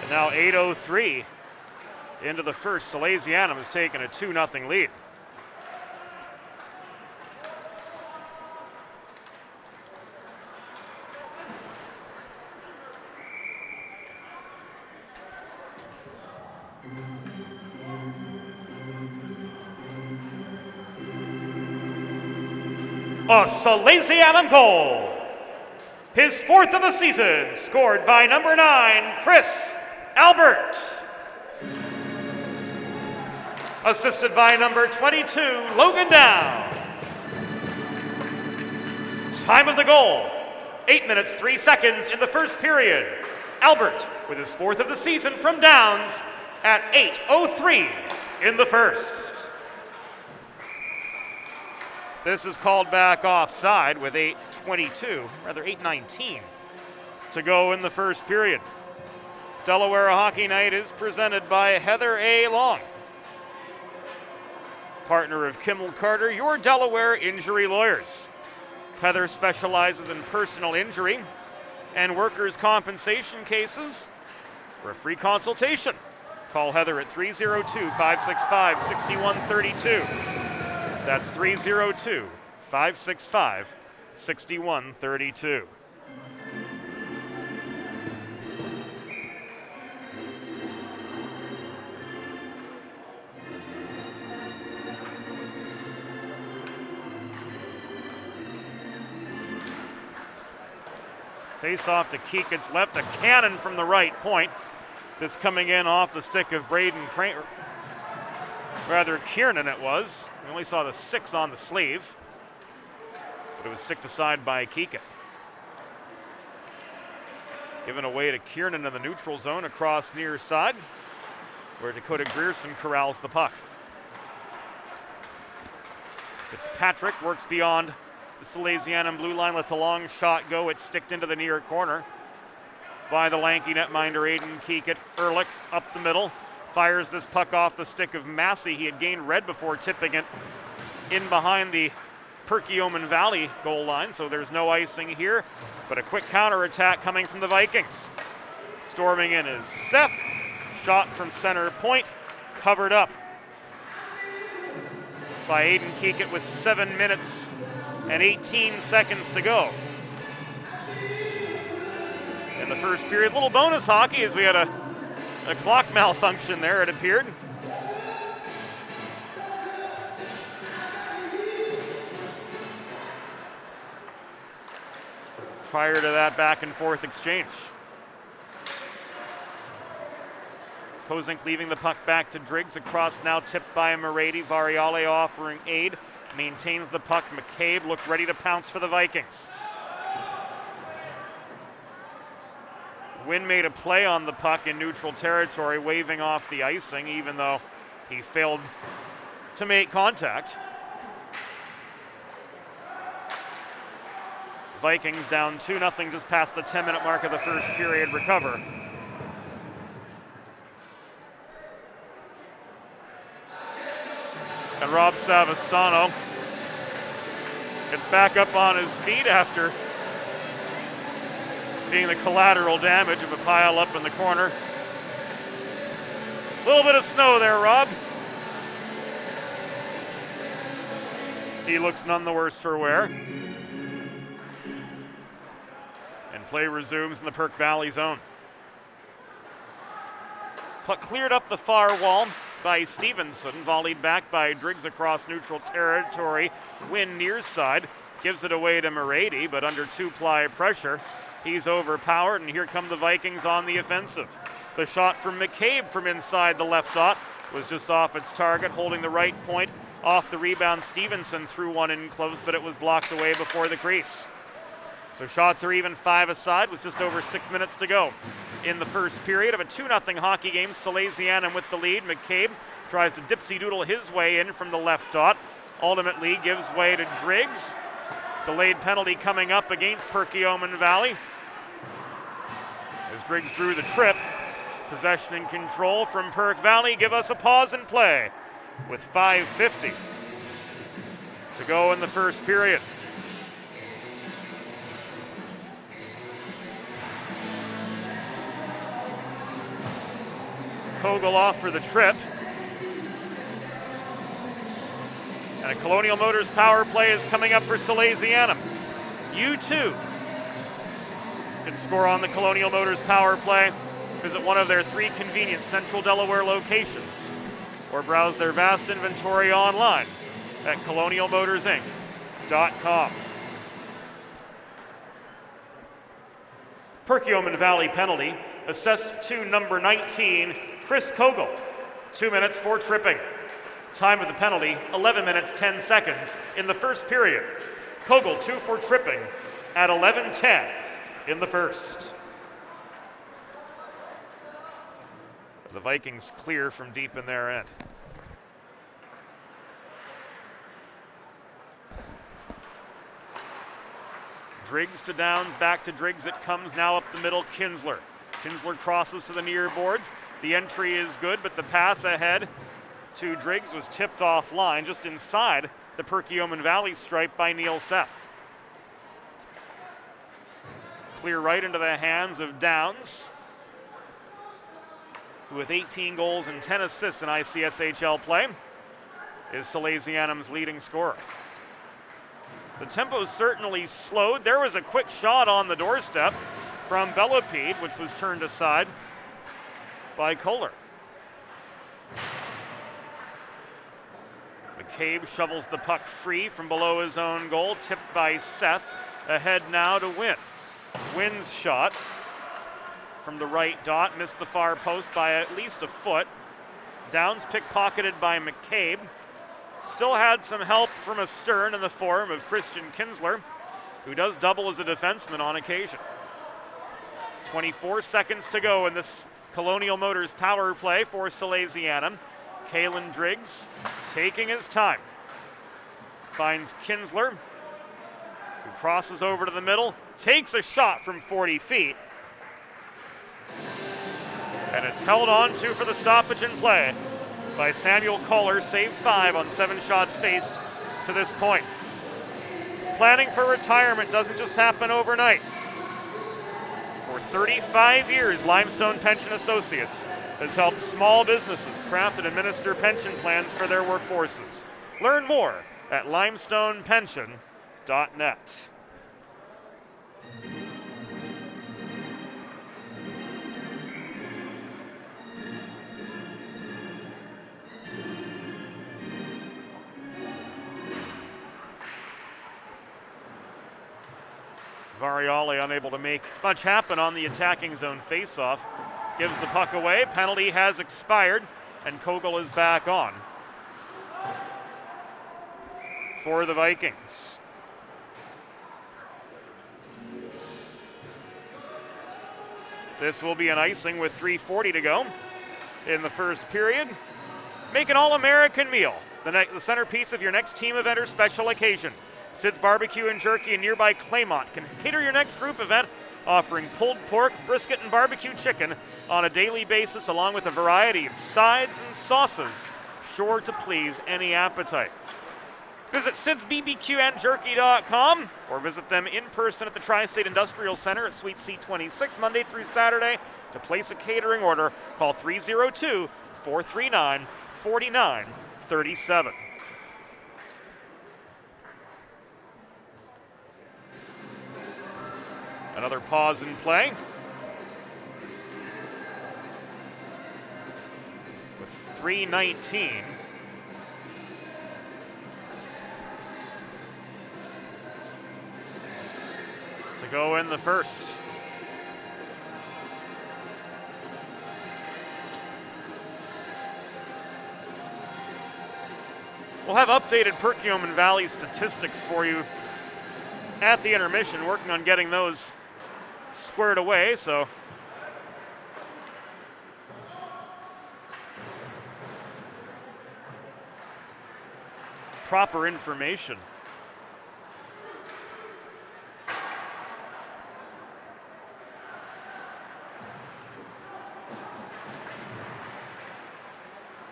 And now 8:03 into the first. Salesianum has taken a 2-0 lead. A Salesianum goal. His 4th of the season, scored by number 9, Chris Albert. Assisted by number 22, Logan Downs. Time of the goal, 8 minutes, 3 seconds in the first period. Albert with his 4th of the season from Downs at 8:03 in the first. This is called back offside with 8:19 to go in the first period. Delaware Hockey Night is presented by Heather A. Long, partner of Kimmel Carter, your Delaware injury lawyers. Heather specializes in personal injury and workers' compensation cases. For a free consultation, call Heather at 302-565-6132. That's 302-565-6132. Face off to Keekat's left, a cannon from the right point. This coming in off the stick of Braden Kramer. Rather, Kiernan it was. We only saw the 6 on the sleeve, but it was sticked aside by Keekat. Given away to Kiernan in the neutral zone across near side, where Dakota Grierson corrals the puck. Fitzpatrick works beyond the Salesianum blue line, lets a long shot go. It's sticked into the near corner by the lanky netminder Aiden Keekat. Ehrlich up the middle, fires this puck off the stick of Massey. He had gained red before tipping it in behind the Perkiomen Valley goal line, so there's no icing here, but a quick counterattack coming from the Vikings. Storming in is Seth. Shot from center point, covered up by Aiden Keekat with 7 minutes and 18 seconds to go in the first period. Little bonus hockey as we had a clock malfunction there, it appeared. Prior to that back and forth exchange. Kozink leaving the puck back to Driggs, across now tipped by Moretti. Variale offering aid. Maintains the puck. McCabe looked ready to pounce for the Vikings. Wynn made a play on the puck in neutral territory, waving off the icing, even though he failed to make contact. Vikings down 2-0 just past the 10-minute mark of the first period. Recover. And Rob Savastano gets back up on his feet after being the collateral damage of a pile up in the corner. A little bit of snow there, Rob. He looks none the worse for wear. And play resumes in the Perk Valley zone. Puck cleared up the far wall by Stevenson, volleyed back by Driggs across neutral territory. Wynn near side, gives it away to Moretti, but under 2-ply pressure, he's overpowered, and here come the Vikings on the offensive. The shot from McCabe from inside the left dot was just off its target, holding the right point. Off the rebound, Stevenson threw one in close, but it was blocked away before the crease. So shots are even 5 aside with just over 6 minutes to go in the first period of a 2-0 hockey game. Salesianum with the lead. McCabe tries to dipsy-doodle his way in from the left dot. Ultimately gives way to Driggs. Delayed penalty coming up against Perkiomen Valley as Driggs drew the trip. Possession and control from Perk Valley. Give us a pause and play with 5:50 to go in the first period. Kogel off for the trip. And a Colonial Motors power play is coming up for Salesianum. You too can score on the Colonial Motors power play. Visit one of their 3 convenient Central Delaware locations or browse their vast inventory online at colonialmotorsinc.com. Perkiomen Valley penalty assessed to number 19, Chris Kogel. 2 minutes for tripping. Time of the penalty, 11 minutes, 10 seconds in the first period. Kogel 2 for tripping at 11:10 in the first. The Vikings clear from deep in their end. Driggs to Downs, back to Driggs it comes, now up the middle, Kinsler. Kinsler crosses to the near boards. The entry is good, but the pass ahead to Driggs was tipped offline just inside the Perkiomen Valley stripe by Neil Seth. clear right into the hands of Downs, who with 18 goals and 10 assists in ICSHL play is Salesianum's leading scorer. The tempo certainly slowed. There was a quick shot on the doorstep from Bellepede, which was turned aside by Kohler. McCabe shovels the puck free from below his own goal, tipped by Seth. Ahead now to Wynn. Wynn's shot from the right dot, missed the far post by at least a foot. Downs pickpocketed by McCabe. Still had some help from a Stern in the form of Christian Kinsler, who does double as a defenseman on occasion. 24 seconds to go in this Colonial Motors power play for Salesianum. Kalen Driggs taking his time. Finds Kinsler, who crosses over to the middle, takes a shot from 40 feet. And it's held on to for the stoppage in play by Samuel Kohler, save 5 on 7 shots faced to this point. Planning for retirement doesn't just happen overnight. For 35 years, Limestone Pension Associates has helped small businesses craft and administer pension plans for their workforces. Learn more at limestonepension.net. Variale unable to make much happen on the attacking zone faceoff. Gives the puck away. Penalty has expired, and Kogel is back on for the Vikings. This will be an icing with 3:40 to go in the first period. Make an All-American meal the centerpiece of your next team event or special occasion. Sid's Barbecue and Jerky in nearby Claymont can cater your next group event, offering pulled pork, brisket, and barbecue chicken on a daily basis, along with a variety of sides and sauces, sure to please any appetite. Visit sidsbbqandjerky.com or visit them in person at the Tri-State Industrial Center at Suite C26 Monday through Saturday. To place a catering order, call 302-439-4937. Another pause in play. With 3:19. To go in the first. We'll have updated Perkiomen Valley statistics for you at the intermission, working on getting those squared away, so proper information.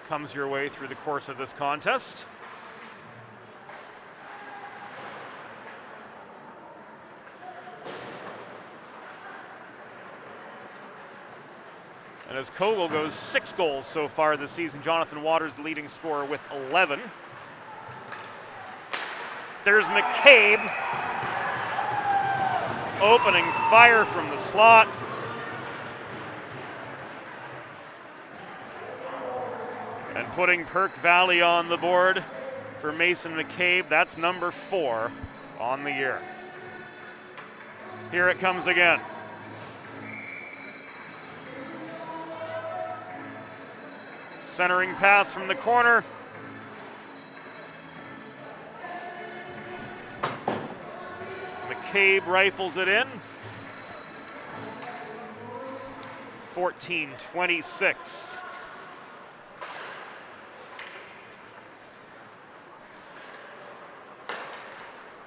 Comes your way through the course of this contest. And as Kogel goes 6 goals so far this season, Jonathan Waters the leading scorer with 11. There's McCabe opening fire from the slot. And putting Perk Valley on the board for Mason McCabe. That's number 4 on the year. Here it comes again. Centering pass from the corner. McCabe rifles it in. 14-26.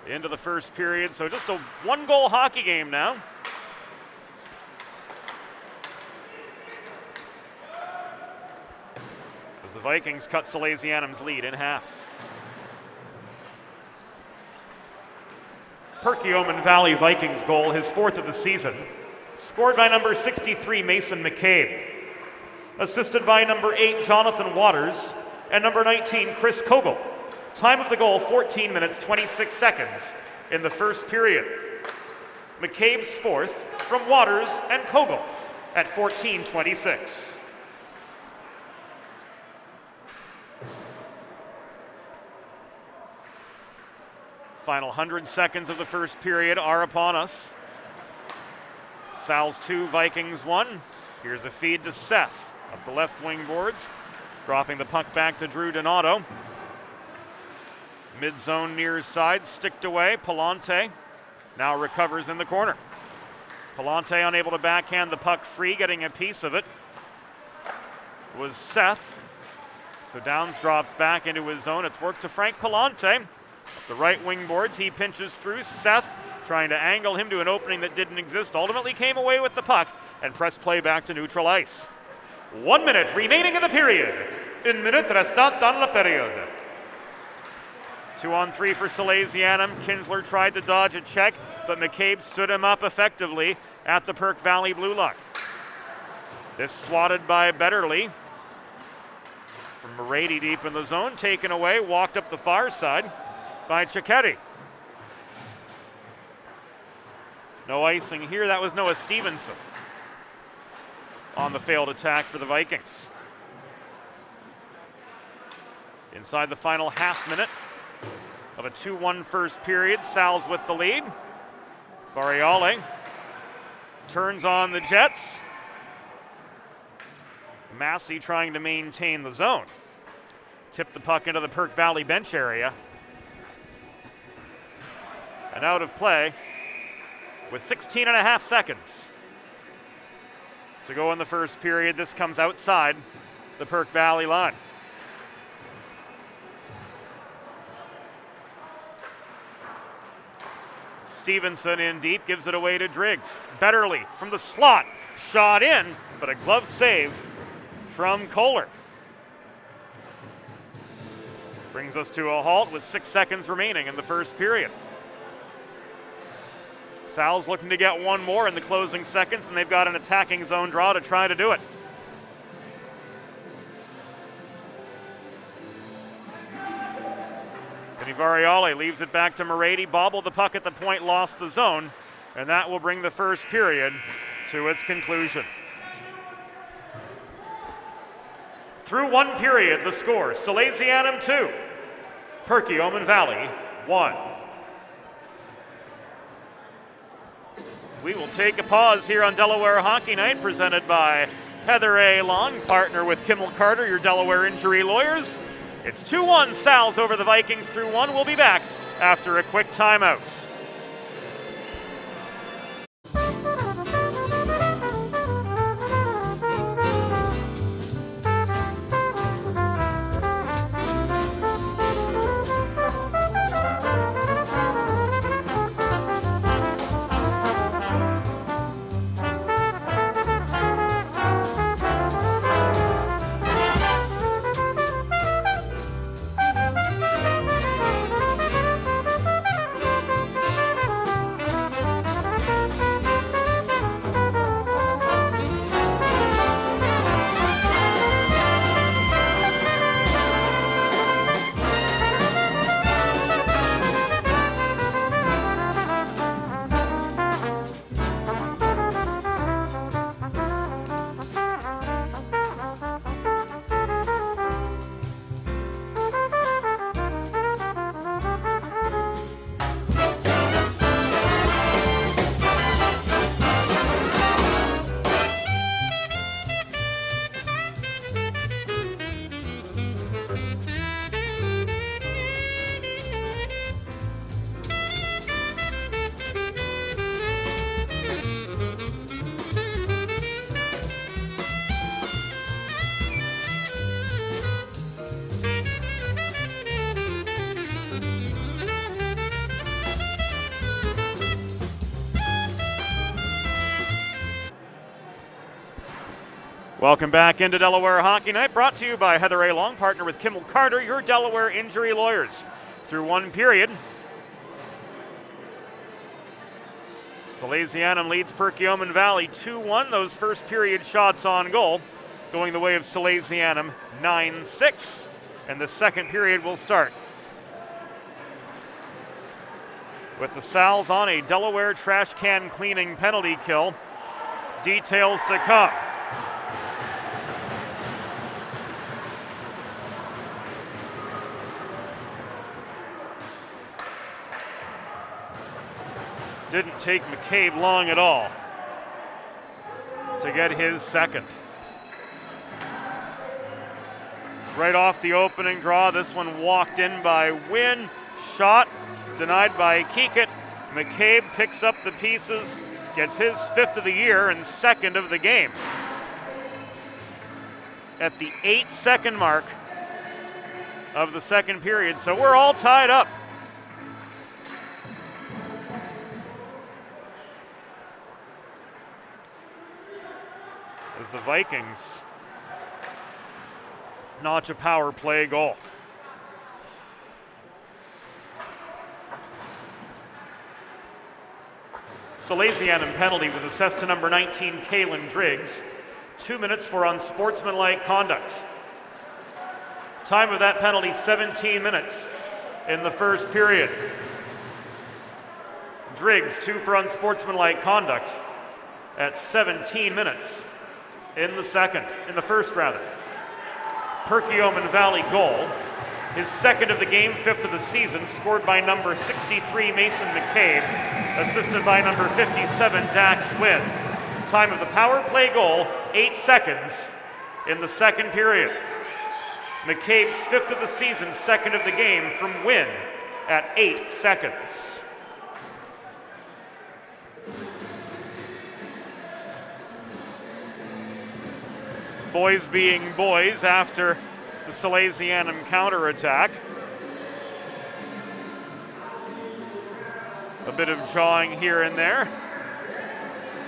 Into the first period, so just a 1-goal hockey game now. As the Vikings cut Salesianum's lead in half. Perkiomen Valley Vikings goal, his 4th of the season, scored by number 63, Mason McCabe. Assisted by number 8, Jonathan Waters, and number 19, Chris Kogel. Time of the goal, 14 minutes, 26 seconds in the first period. McCabe's 4th from Waters and Kogel at 14:26. Final 100 seconds of the first period are upon us. Sal's 2, Vikings 1. Here's a feed to Seth up the left wing boards, dropping the puck back to Drew Donato. Mid-zone near side, sticked away. Palante now recovers in the corner. Palante unable to backhand the puck free, getting a piece of it was Seth. So Downs drops back into his zone. It's worked to Frank Palante. Up the right wing boards, he pinches through. Seth trying to angle him to an opening that didn't exist. Ultimately came away with the puck and pressed play back to neutral ice. 1 minute remaining in the period. Une minute restant dans la période. 2-on-3 for Salesianum. Kinsler tried to dodge a check, but McCabe stood him up effectively at the Perk Valley blue line. This swatted by Betterly. From Morady deep in the zone, taken away, walked up the far side by Cicchetti. No icing here, that was Noah Stevenson on the failed attack for the Vikings. Inside the final half minute of a 2-1 first period, Sal's with the lead. Variale turns on the Jets. Massey trying to maintain the zone. Tipped the puck into the Perk Valley bench area. And out of play with 16.5 seconds to go in the first period. This comes outside the Perk Valley line. Stevenson in deep, gives it away to Driggs. Betterly from the slot, shot in, but a glove save from Kohler. Brings us to a halt with 6 seconds remaining in the first period. Sal's looking to get one more in the closing seconds, and they've got an attacking zone draw to try to do it. Variale leaves it back to Morady, bobbled the puck at the point, lost the zone, and that will bring the first period to its conclusion. Through one period, the score, Salesianum 2, Perkiomen Valley 1. We will take a pause here on Delaware Hockey Night, presented by Heather A. Long, partner with Kimmel Carter, your Delaware injury lawyers. It's 2-1 Sal's over the Vikings through one. We'll be back after a quick timeout. Welcome back into Delaware Hockey Night, brought to you by Heather A. Long, partner with Kimmel Carter, your Delaware injury lawyers. Through one period, Salesianum leads Perkiomen Valley 2-1. Those first period shots on goal going the way of Salesianum 9-6. And the second period will start with the Sals on a Delaware trash can cleaning penalty kill. Details to come. Didn't take McCabe long at all to get his second. Right off the opening draw, this one walked in by Wynn. Shot denied by Keekett. McCabe picks up the pieces, gets his 5th of the year and 2nd of the game. At the 8-second mark of the second period, so we're all tied up. As the Vikings notch a power play goal. Salesianum penalty was assessed to number 19, Kalen Driggs. 2 minutes for unsportsmanlike conduct. Time of that penalty, 17 minutes in the first period. Driggs, 2 for unsportsmanlike conduct at 17 minutes in the first. Perkiomen Valley goal, his 2nd of the game, 5th of the season, scored by number 63, Mason McCabe, assisted by number 57, Dax Wynn. Time of the power play goal, 8 seconds in the second period. McCabe's 5th of the season, 2nd of the game from Wynn at 8 seconds. Boys being boys after the Salesianum counterattack. A bit of jawing here and there.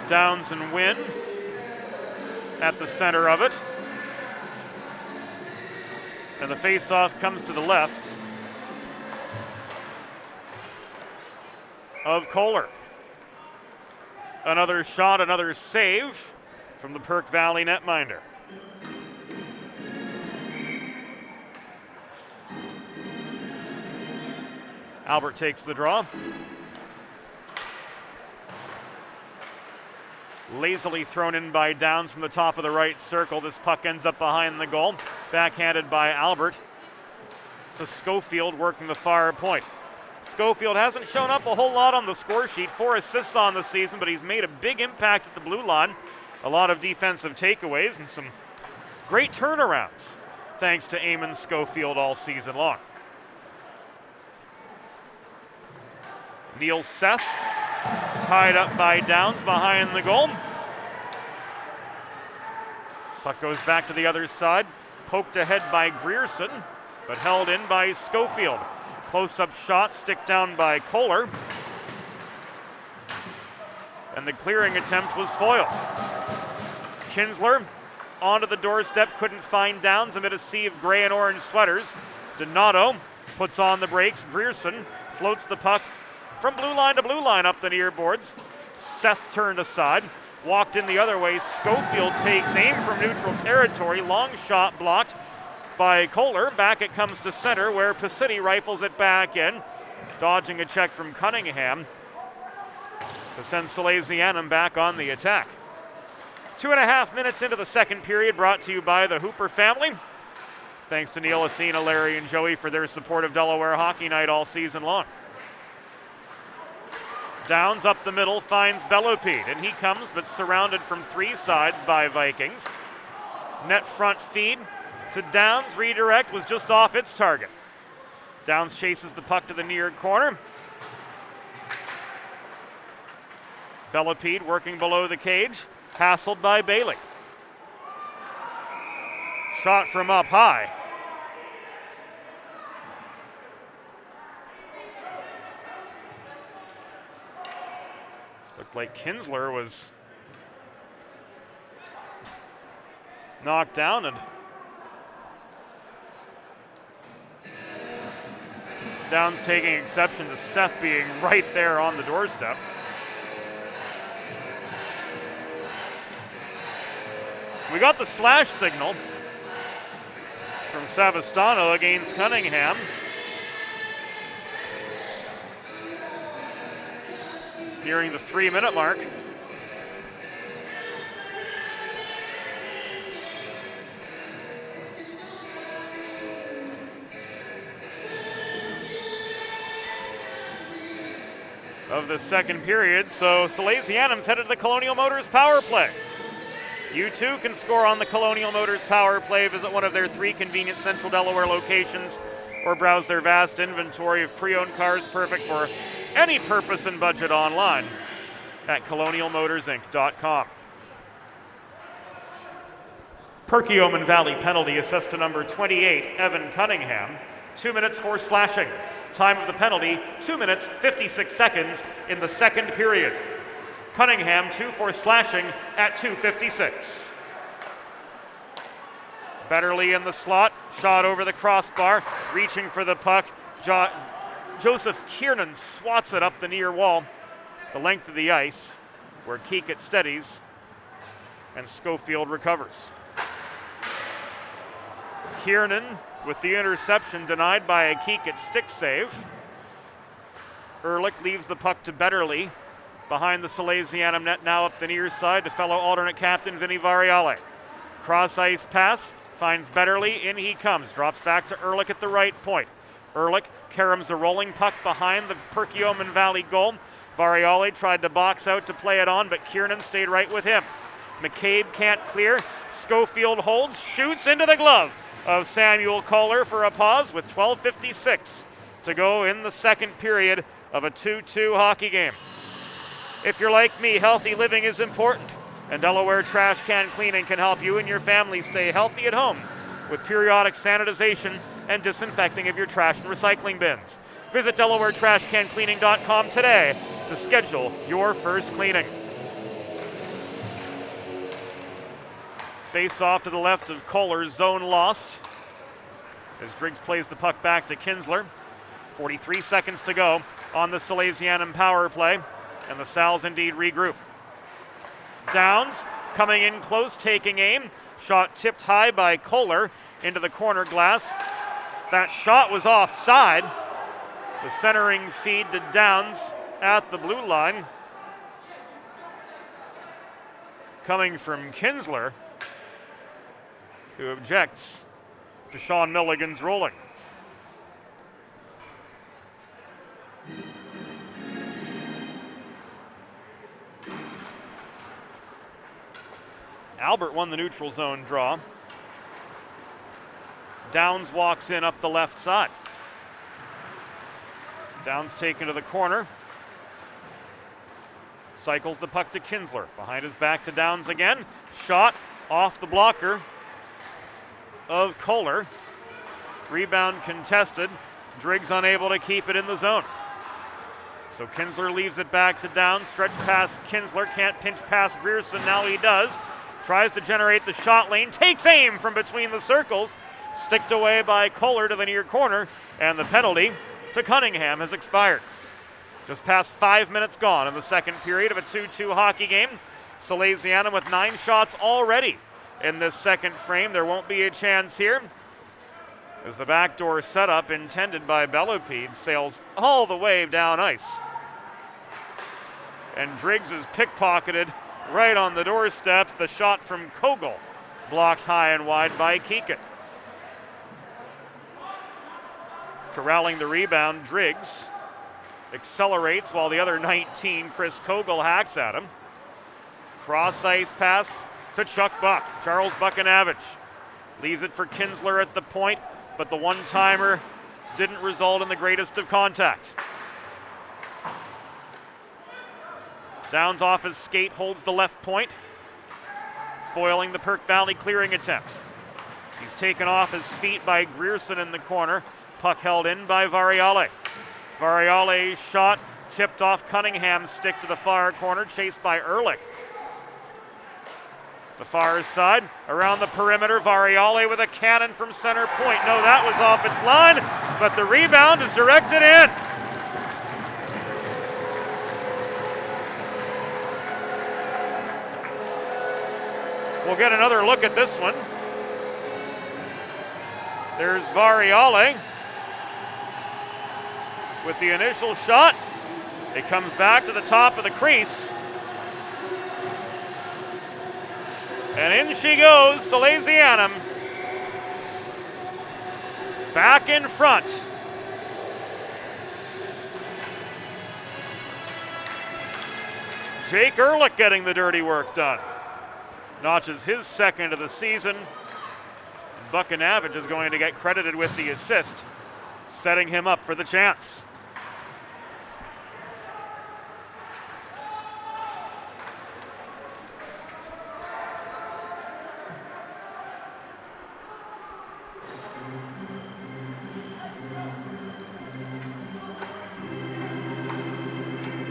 Downs and Wynn at the center of it. And the face-off comes to the left of Kohler. Another shot, another save from the Perk Valley netminder. Albert takes the draw. Lazily thrown in by Downs from the top of the right circle. This puck ends up behind the goal. Backhanded by Albert to Schofield working the far point. Schofield hasn't shown up a whole lot on the score sheet. 4 assists on the season, but he's made a big impact at the blue line. A lot of defensive takeaways and some great turnarounds thanks to Eamon Schofield all season long. Neil Seth tied up by Downs behind the goal. Puck goes back to the other side, poked ahead by Grierson, but held in by Schofield. Close-up shot, stick down by Kohler. And the clearing attempt was foiled. Kinsler onto the doorstep, couldn't find Downs amid a sea of gray and orange sweaters. Donato puts on the brakes. Grierson floats the puck from blue line to blue line up the near boards. Seth turned aside, walked in the other way. Schofield takes aim from neutral territory. Long shot blocked by Kohler. Back it comes to center where Pacitti rifles it back in, dodging a check from Cunningham to send Salesianum back on the attack. 2.5 minutes into the second period, brought to you by the Hooper family. Thanks to Neil, Athena, Larry, and Joey for their support of Delaware Hockey Night all season long. Downs up the middle, finds Belopede, and he comes, but surrounded from 3 sides by Vikings. Net front feed to Downs, redirect was just off its target. Downs chases the puck to the near corner. Belopede working below the cage, hassled by Bailey. Shot from up high. Looked like Kinsler was knocked down, and Downs taking exception to Seth being right there on the doorstep. We got the slash signal from Savastano against Cunningham. Nearing the 3-minute mark. Of the second period, so Salesianum's headed to the Colonial Motors power play. You too can score on the Colonial Motors power play. Visit one of their 3 convenient Central Delaware locations or browse their vast inventory of pre-owned cars perfect for any purpose and budget online at colonialmotorsinc.com. Perkiomen Valley penalty assessed to number 28, Evan Cunningham. 2 minutes for slashing. Time of the penalty, 2 minutes, 56 seconds in the second period. Cunningham 2 for slashing at 2:56. Betterly in the slot, shot over the crossbar, reaching for the puck. Joseph Kiernan swats it up the near wall, the length of the ice, where Keekett steadies and Schofield recovers. Kiernan with the interception denied by a Keekett stick save. Ehrlich leaves the puck to Betterly behind the Salesianum net, now up the near side to fellow alternate captain Vinny Variale. Cross ice pass finds Betterly, in he comes, drops back to Ehrlich at the right point. Ehrlich caroms a rolling puck behind the Perkiomen Valley goal. Variale tried to box out to play it on, but Kiernan stayed right with him. McCabe can't clear. Schofield holds, shoots into the glove of Samuel Kohler for a pause with 12:56 to go in the second period of a 2-2 hockey game. If you're like me, healthy living is important, and Delaware Trash Can Cleaning can help you and your family stay healthy at home with periodic sanitization and disinfecting of your trash and recycling bins. Visit DelawareTrashCanCleaning.com today to schedule your first cleaning. Face off to the left of Kohler, zone lost. As Driggs plays the puck back to Kinsler. 43 seconds to go on the Salesianum power play, and the Sals indeed regroup. Downs coming in close, taking aim. Shot tipped high by Kohler into the corner glass. That shot was offside. The centering feed to Downs at the blue line. Coming from Kinsler, who objects to Sean Milligan's ruling. Albert won the neutral zone draw. Downs walks in up the left side. Downs taken to the corner. Cycles the puck to Kinsler. Behind his back to Downs again. Shot off the blocker of Kohler. Rebound contested. Driggs unable to keep it in the zone. So Kinsler leaves it back to Downs. Stretch past Kinsler. Can't pinch past Grierson. Now he does. Tries to generate the shot lane. Takes aim from between the circles. Sticked away by Kohler to the near corner. And the penalty to Cunningham has expired. Just past 5 minutes gone in the second period of a 2-2 hockey game. Salesianum with 9 shots already in this second frame. There won't be a chance here as the backdoor setup intended by Belopede sails all the way down ice. And Driggs is pickpocketed right on the doorstep. The shot from Kogel blocked high and wide by Keekett. Corralling the rebound, Driggs accelerates while the other 19, Chris Kogel, hacks at him. Cross ice pass to Chuck Buck. Charles Buchanavich leaves it for Kinsler at the point, but the one-timer didn't result in the greatest of contact. Downs off his skate, holds the left point, foiling the Perk Valley clearing attempt. He's taken off his feet by Grierson in the corner. Puck held in by Variale. Variale's shot tipped off Cunningham's stick to the far corner, chased by Ehrlich. The far side, around the perimeter, Variale with a cannon from center point. No, that was off its line, but the rebound is directed in. We'll get another look at this one. There's Variale with the initial shot. It comes back to the top of the crease. And in she goes, Salesianum. Back in front. Jake Ehrlich getting the dirty work done. Notches his second of the season. Buchanavage is going to get credited with the assist, setting him up for the chance.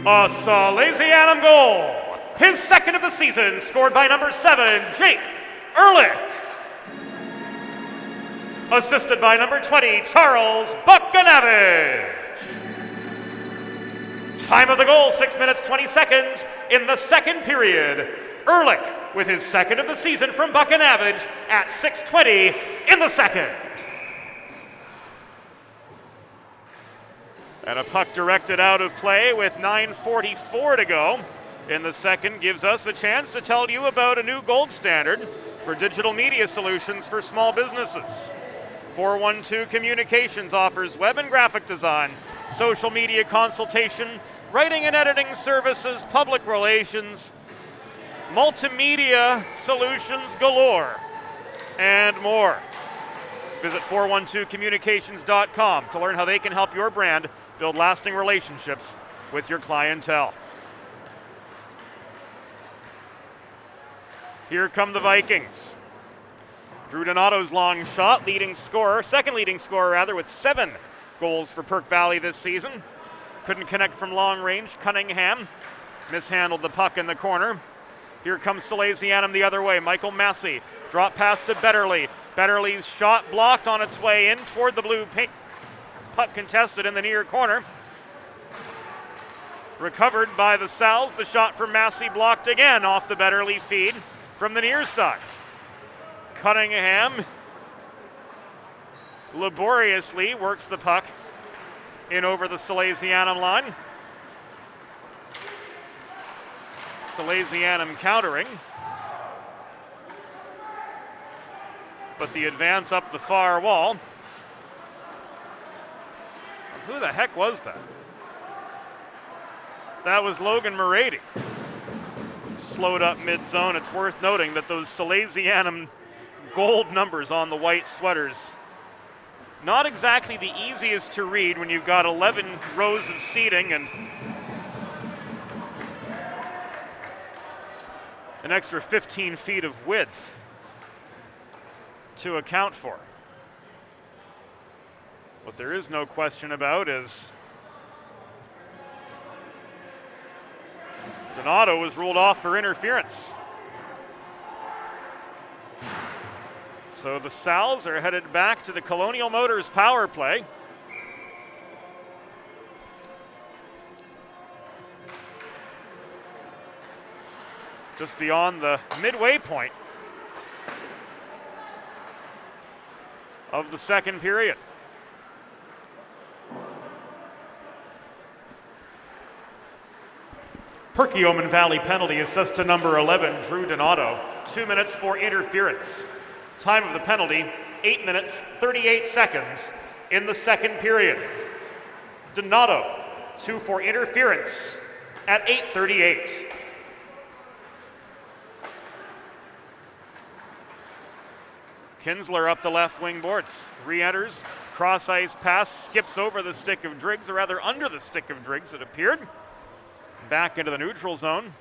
A Salesianum goal. His second of the season, scored by number 7, Jake Ehrlich. Assisted by number 20, Charles Buchanavage. Time of the goal, 6 minutes, 20 seconds in the second period. Ehrlich with his second of the season from Buchanavage at 6:20 in the second. And a puck directed out of play with 9:44 to go in the second gives us a chance to tell you about a new gold standard for digital media solutions for small businesses. 412 Communications offers web and graphic design, social media consultation, writing and editing services, public relations, multimedia solutions galore, and more. Visit 412communications.com to learn how they can help your brand build lasting relationships with your clientele. Here come the Vikings. Drew Donato's long shot, second leading scorer with 7 goals for Perk Valley this season. Couldn't connect from long range. Cunningham mishandled the puck in the corner. Here comes Salesianum the other way. Michael Massey, drop pass to Betterly. Betterly's shot blocked on its way in toward the blue paint. Puck contested in the near corner. Recovered by the Sal's. The shot from Massey blocked again off the Betterly feed from the near side. Cunningham laboriously works the puck in over the Salesianum line. Salesianum countering. But the advance up the far wall. Who the heck was that? That was Logan Morady. Slowed up mid-zone. It's worth noting that those Salesianum gold numbers on the white sweaters, not exactly the easiest to read when you've got 11 rows of seating and an extra 15 feet of width to account for. What there is no question about is Donato was ruled off for interference. So the Sal's are headed back to the Colonial Motors power play. Just beyond the midway point of the second period. Perkiomen Valley penalty assessed to number 11, Drew Donato. 2 minutes for interference. Time of the penalty, 8 minutes, 38 seconds in the second period. Donato, 2 for interference at 8:38. Kinsler up the left wing boards. Re-enters, cross-ice pass, skips over the stick of Driggs, or rather under the stick of Driggs, it appeared. Back into the neutral zone,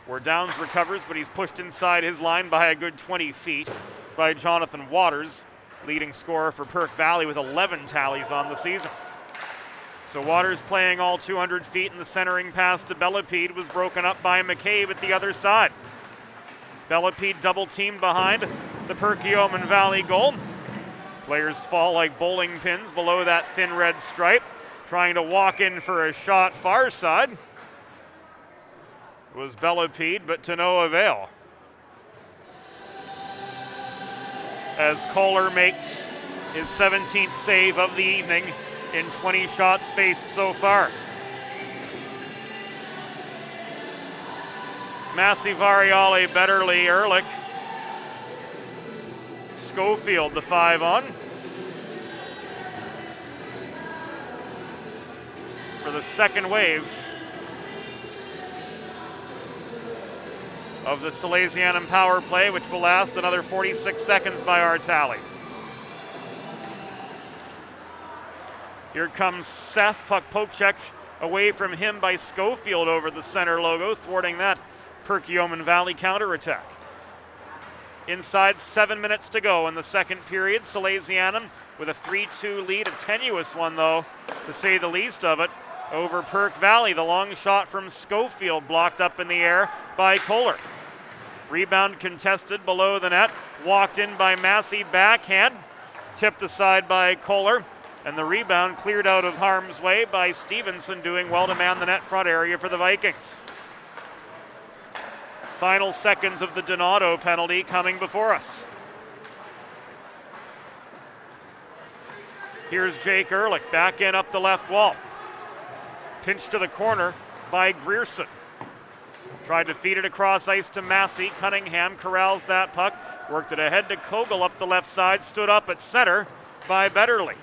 where Downs recovers, but he's pushed inside his line by a good 20 feet by Jonathan Waters, leading scorer for Perk Valley with 11 tallies on the season. So Waters playing all 200 feet, and the centering pass to Bellepede was broken up by McCabe at the other side. Bellepede double teamed behind the Perkiomen Valley goal. Players fall like bowling pins below that thin red stripe, trying to walk in for a shot far side. It was Bellepede, but to no avail. as Kohler makes his 17th save of the evening in 20 shots faced so far. Massey, Variale, Betterly, Ehrlich. Schofield, the 5-on. For the second wave of the Salesianum power play, which will last another 46 seconds by our tally. Here comes Seth, puck poke check away from him by Schofield over the center logo, thwarting that Perkiomen Valley counterattack. Inside 7 minutes to go in the second period, Salesianum with a 3-2 lead, a tenuous one though, to say the least of it, over Perk Valley. The long shot from Schofield blocked up in the air by Kohler. Rebound contested below the net, walked in by Massey, backhand, tipped aside by Kohler, and the rebound cleared out of harm's way by Stevenson, doing well to man the net front area for the Vikings. Final seconds of the Donato penalty coming before us. Here's Jake Ehrlich, back in up the left wall. Pinch to the corner by Grierson. Tried to feed it across ice to Massey. Cunningham corrals that puck. Worked it ahead to Kogel up the left side. Stood up at center by Betterly.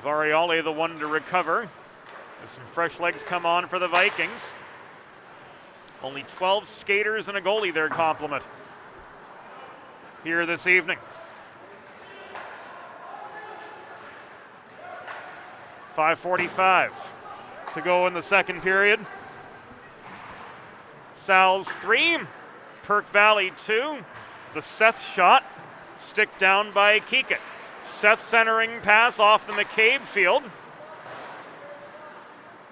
Variale the one to recover. As some fresh legs come on for the Vikings. Only 12 skaters and a goalie their complement here this evening. 5:45 to go in the second period. Sal's 3, Perk Valley 2. The Seth shot, stick down by Keekett. Seth centering pass off the McCabe field.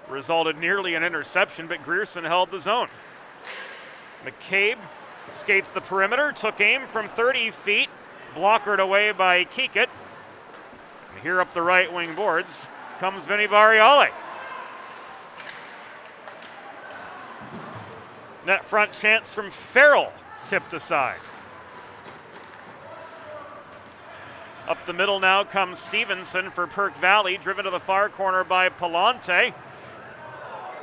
Resulted nearly an interception, but Grierson held the zone. McCabe skates the perimeter, took aim from 30 feet, blockered away by Keekett. And here up the right wing boards comes Vinny Variale. Net front chance from Farrell, tipped aside. Up the middle now comes Stevenson for Perk Valley, driven to the far corner by Palante.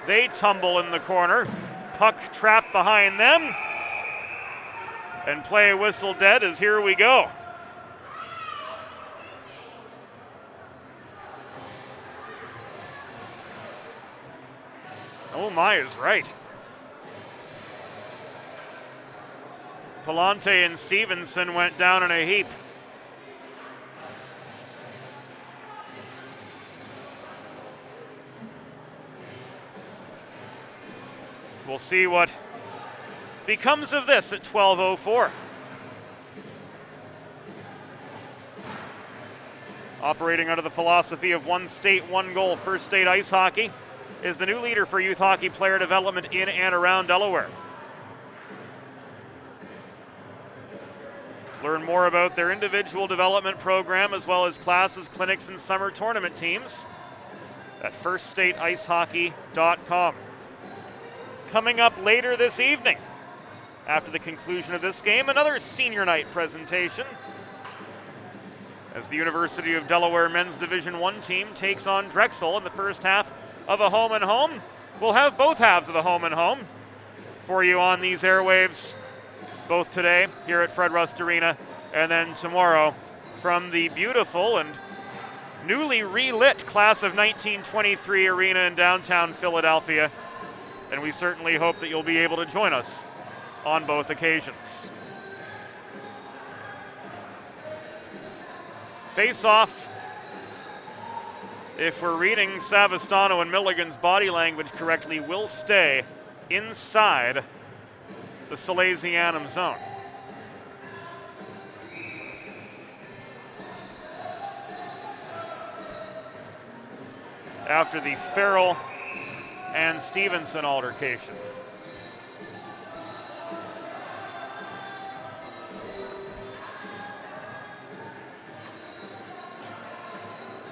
They tumble in the corner. Puck trapped behind them. And play whistle dead as here we go. Oh my is right. Palante and Stevenson went down in a heap. We'll see what becomes of this at 12:04. Operating under the philosophy of one state, one goal, First State Ice Hockey is the new leader for youth hockey player development in and around Delaware. Learn more about their individual development program as well as classes, clinics, and summer tournament teams at firststateicehockey.com. Coming up later this evening, after the conclusion of this game, another senior night presentation as the University of Delaware men's Division I team takes on Drexel in the first half of a home and home. We'll have both halves of the home and home for you on these airwaves, both today here at Fred Rust Arena and then tomorrow from the beautiful and newly relit class of 1923 arena in downtown Philadelphia. And we certainly hope that you'll be able to join us on both occasions. Face-off, if we're reading Savastano and Milligan's body language correctly, will stay inside the Salesianum zone. After the Farrell and Stevenson altercation.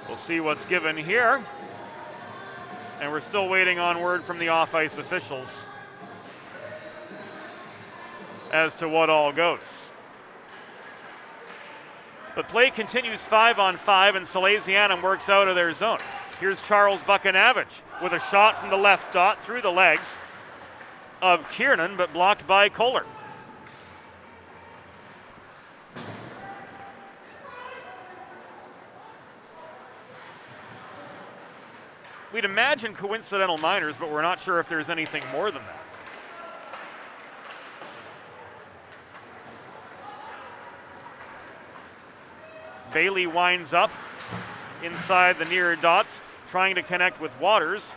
We'll see what's given here. And we're still waiting on word from the off-ice officials as to what all goes. But play continues 5-on-5, and Salesianum works out of their zone. Here's Charles Buchanavage with a shot from the left dot through the legs of Kiernan, but blocked by Kohler. We'd imagine coincidental minors, but we're not sure if there's anything more than that. Bailey winds up inside the near dots, trying to connect with Waters.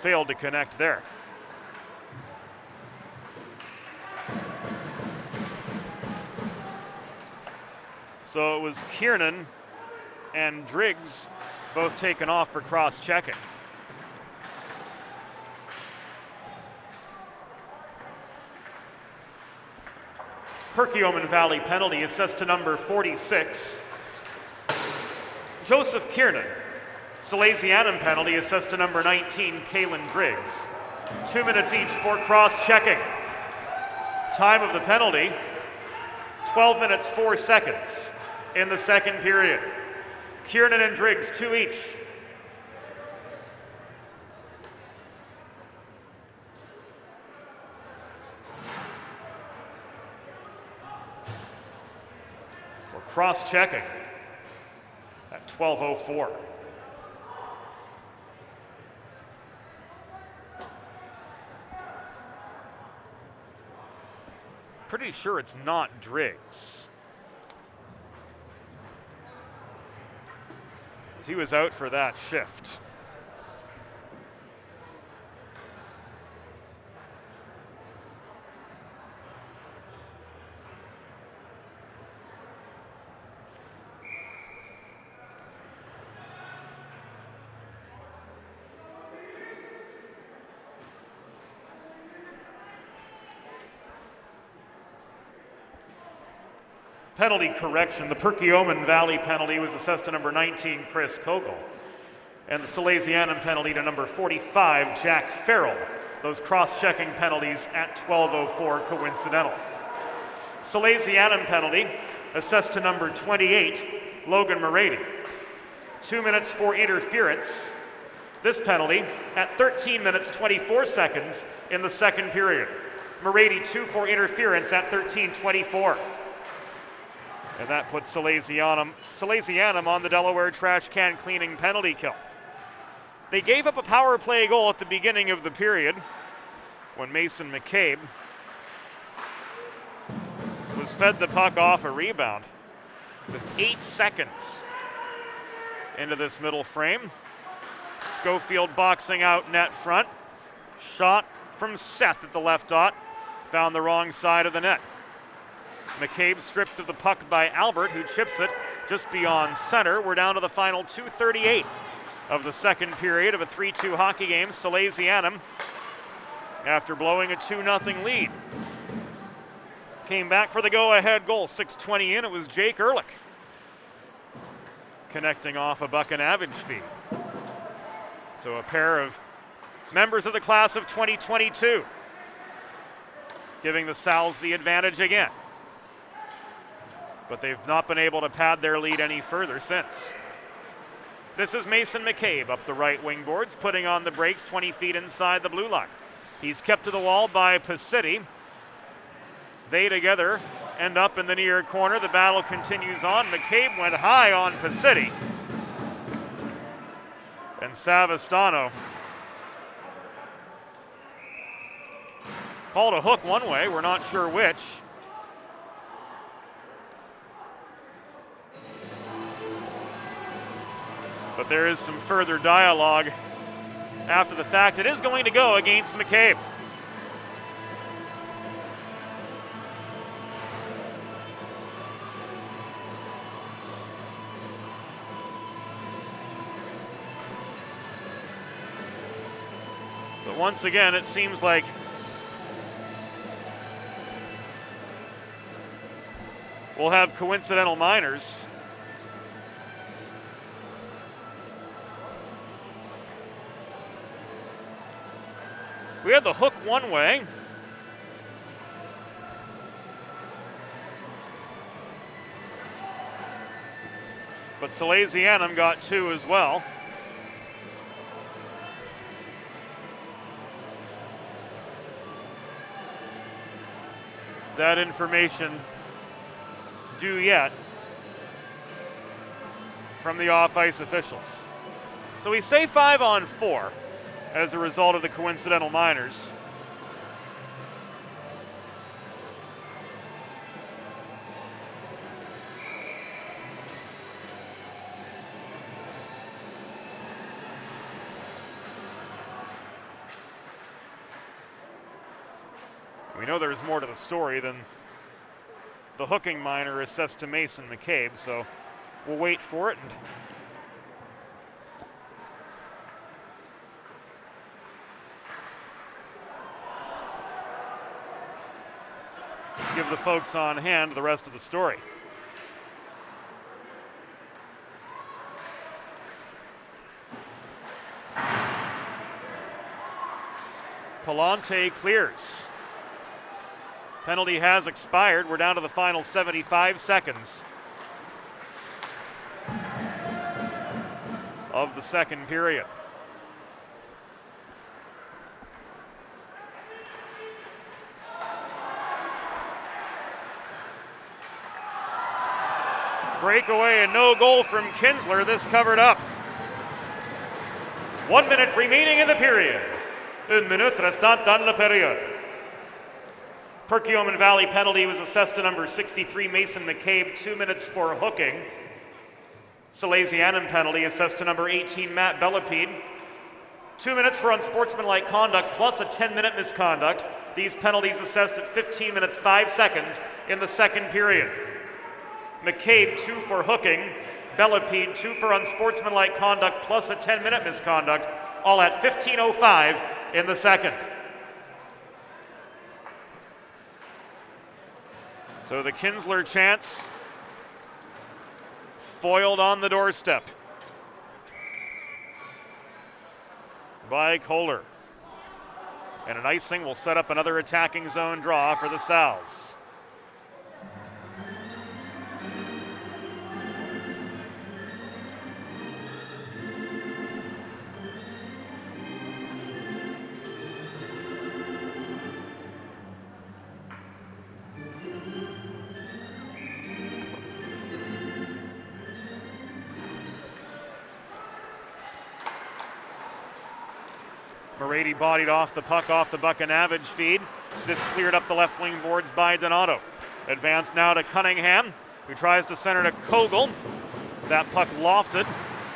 Failed to connect there. So it was Kiernan and Driggs both taken off for cross-checking. Perkiomen Valley penalty assessed to number 46. Joseph Kiernan. Salesianum penalty assessed to number 19, Kalen Driggs. 2 minutes each for cross-checking. Time of the penalty, 12 minutes 4 seconds in the second period. Kiernan and Driggs, 2 each. For cross-checking at 12:04. Pretty sure it's not Driggs. He was out for that shift. Penalty correction. The Perkiomen Valley penalty was assessed to number 19, Chris Kogel. And the Salesianum penalty to number 45, Jack Farrell. Those cross-checking penalties at 12:04 coincidental. Salesianum penalty assessed to number 28, Logan Morady. 2 minutes for interference. This penalty at 13 minutes 24 seconds in the second period. Morady 2 for interference at 13:24. And that puts Salesianum on the Delaware trash can cleaning penalty kill. They gave up a power play goal at the beginning of the period when Mason McCabe was fed the puck off a rebound. Just 8 seconds into this middle frame. Schofield boxing out net front. Shot from Seth at the left dot. Found the wrong side of the net. McCabe stripped of the puck by Albert, who chips it just beyond center. We're down to the final 2:38 of the second period of a 3-2 hockey game. Salesianum, after blowing a 2-0 lead, came back for the go-ahead goal. 6:20 in, it was Jake Ehrlich connecting off a Buchanavage feed. So a pair of members of the class of 2022 giving the Sals the advantage again. But they've not been able to pad their lead any further since. This is Mason McCabe up the right wing boards, putting on the brakes 20 feet inside the blue line. He's kept to the wall by Pacitti. They together end up in the near corner. The battle continues on. McCabe went high on Pacitti. And Savastano called a hook one way, we're not sure which. But there is some further dialogue after the fact. It is going to go against McCabe. But once again, it seems like we'll have coincidental minors. We had the hook one way. But Salesianum got two as well. That information due yet from the off-ice officials. So we stay 5-on-4 as a result of the coincidental minors. We know there's more to the story than the hooking minor assessed to Mason McCabe, so we'll wait for it and give the folks on hand the rest of the story. Palante clears. Penalty has expired. We're down to the final 75 seconds of the second period. Breakaway and no goal from Kinsler. This covered up. 1 minute remaining in the period. Une minute restant dans la période. Perkiomen Valley penalty was assessed to number 63 Mason McCabe, 2 minutes for hooking. Salesianum penalty assessed to number 18 Matt Bellepede, 2 minutes for unsportsmanlike conduct plus a 10-minute misconduct. These penalties assessed at 15 minutes 5 seconds in the second period. McCabe 2 for hooking, Bellepede 2 for unsportsmanlike conduct plus a 10-minute misconduct, all at 15:05 in the second. So the Kinsler chance foiled on the doorstep by Kohler. And an icing will set up another attacking zone draw for the Sal's. Moretti bodied off the puck off the Buchanavage feed. This cleared up the left wing boards by Donato. Advanced now to Cunningham, who tries to center to Kogel. That puck lofted.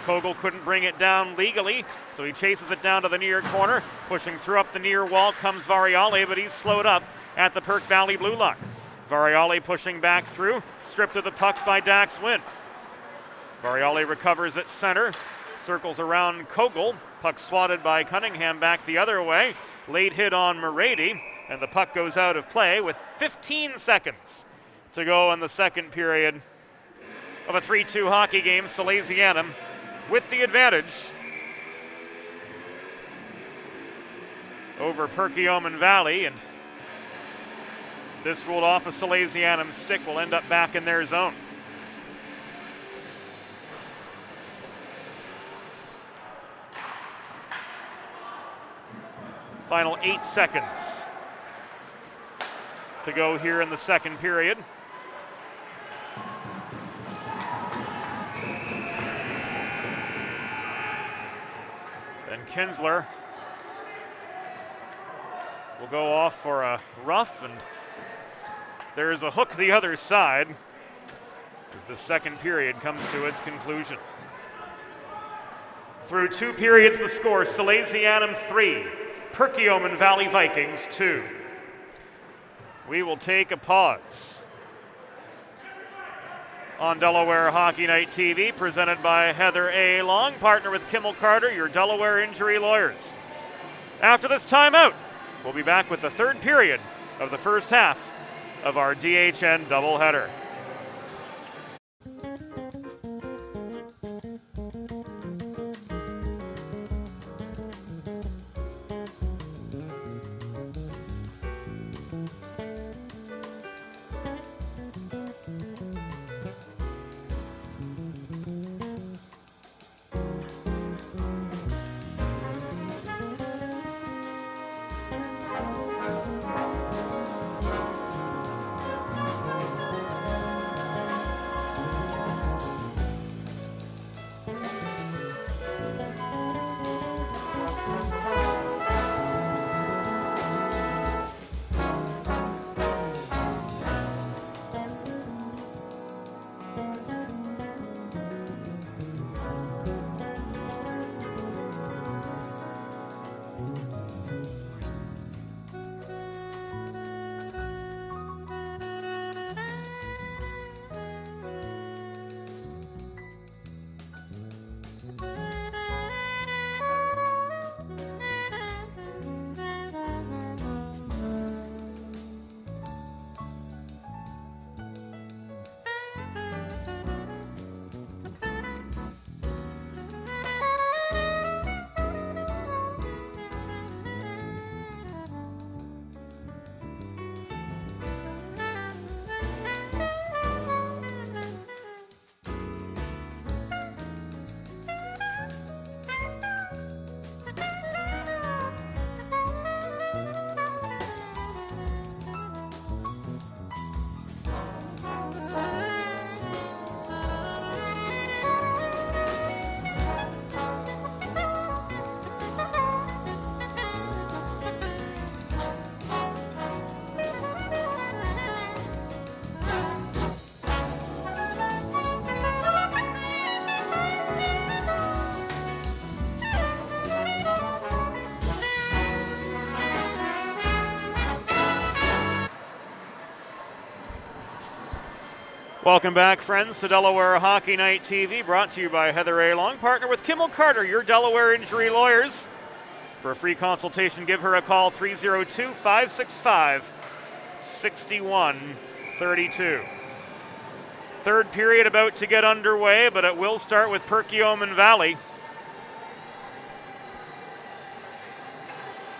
Kogel couldn't bring it down legally, so he chases it down to the near corner. Pushing through up the near wall comes Variale, but he's slowed up at the Perk Valley blue line. Variale pushing back through, stripped of the puck by Dax Wynn. Variale recovers at center, circles around Kogel. Puck swatted by Cunningham back the other way. Late hit on Moretti, and the puck goes out of play with 15 seconds to go in the second period of a 3-2 hockey game. Salesianum with the advantage over Perkiomen Valley, and this ruled off a Salesianum stick will end up back in their zone. Final 8 seconds to go here in the second period. Then Kinsler will go off for a rough, and there's a hook the other side as the second period comes to its conclusion. Through 2 periods, the score, Salesianum 3, Perkiomen Valley Vikings 2. We will take a pause on Delaware Hockey Night TV, presented by Heather A. Long, partner with Kimmel Carter, your Delaware injury lawyers. After this timeout, we'll be back with the third period of the first half of our DHN doubleheader. Welcome back, friends, to Delaware Hockey Night TV, brought to you by Heather A. Long, partner with Kimmel Carter, your Delaware injury lawyers. For a free consultation, give her a call, 302-565-6132. Third period about to get underway, but it will start with Perkiomen Valley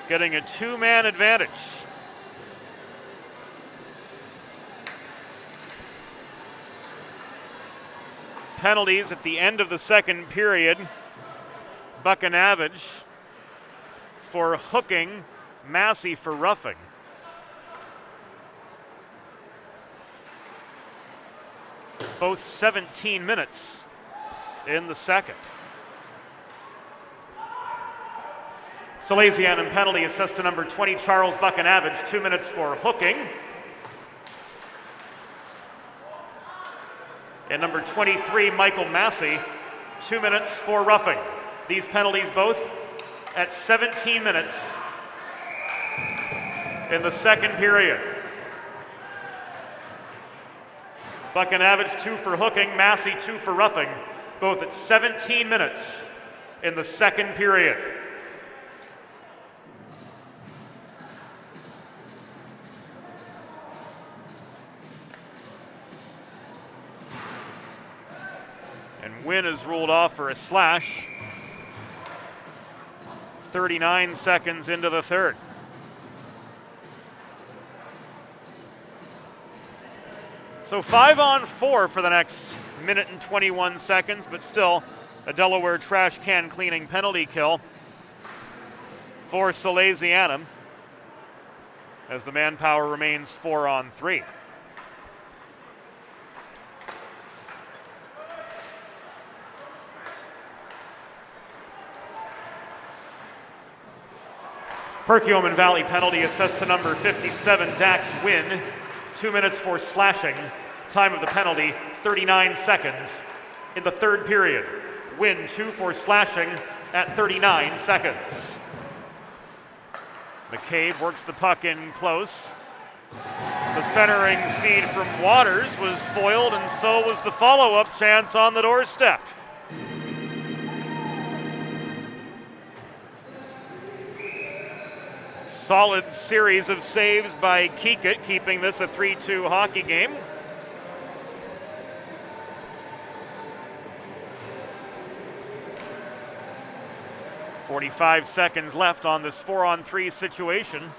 getting a two-man advantage. Penalties at the end of the second period. Buchanavage for hooking, Massey for roughing. Both 17 minutes in the second. Salesianum penalty assessed to number 20, Charles Buchanavage, 2 minutes for hooking. And number 23, Michael Massey, 2 minutes for roughing. These penalties both at 17 minutes in the second period. Buchanavage 2 for hooking, Massey 2 for roughing, both at 17 minutes in the second period. And Wynn is ruled off for a slash. 39 seconds into the third. So 5-on-4 for the next minute and 21 seconds, but still a Delaware trash can cleaning penalty kill for Salesianum as the manpower remains 4-on-3. Perkiomen Valley penalty assessed to number 57, Dax Wynn, 2 minutes for slashing. Time of the penalty, 39 seconds in the third period. Wynn 2 for slashing at 39 seconds. McCabe works the puck in close. The centering feed from Waters was foiled, and so was the follow-up chance on the doorstep. Solid series of saves by Keekett, keeping this a 3-2 hockey game. .45 seconds left on this 4-on-3 situation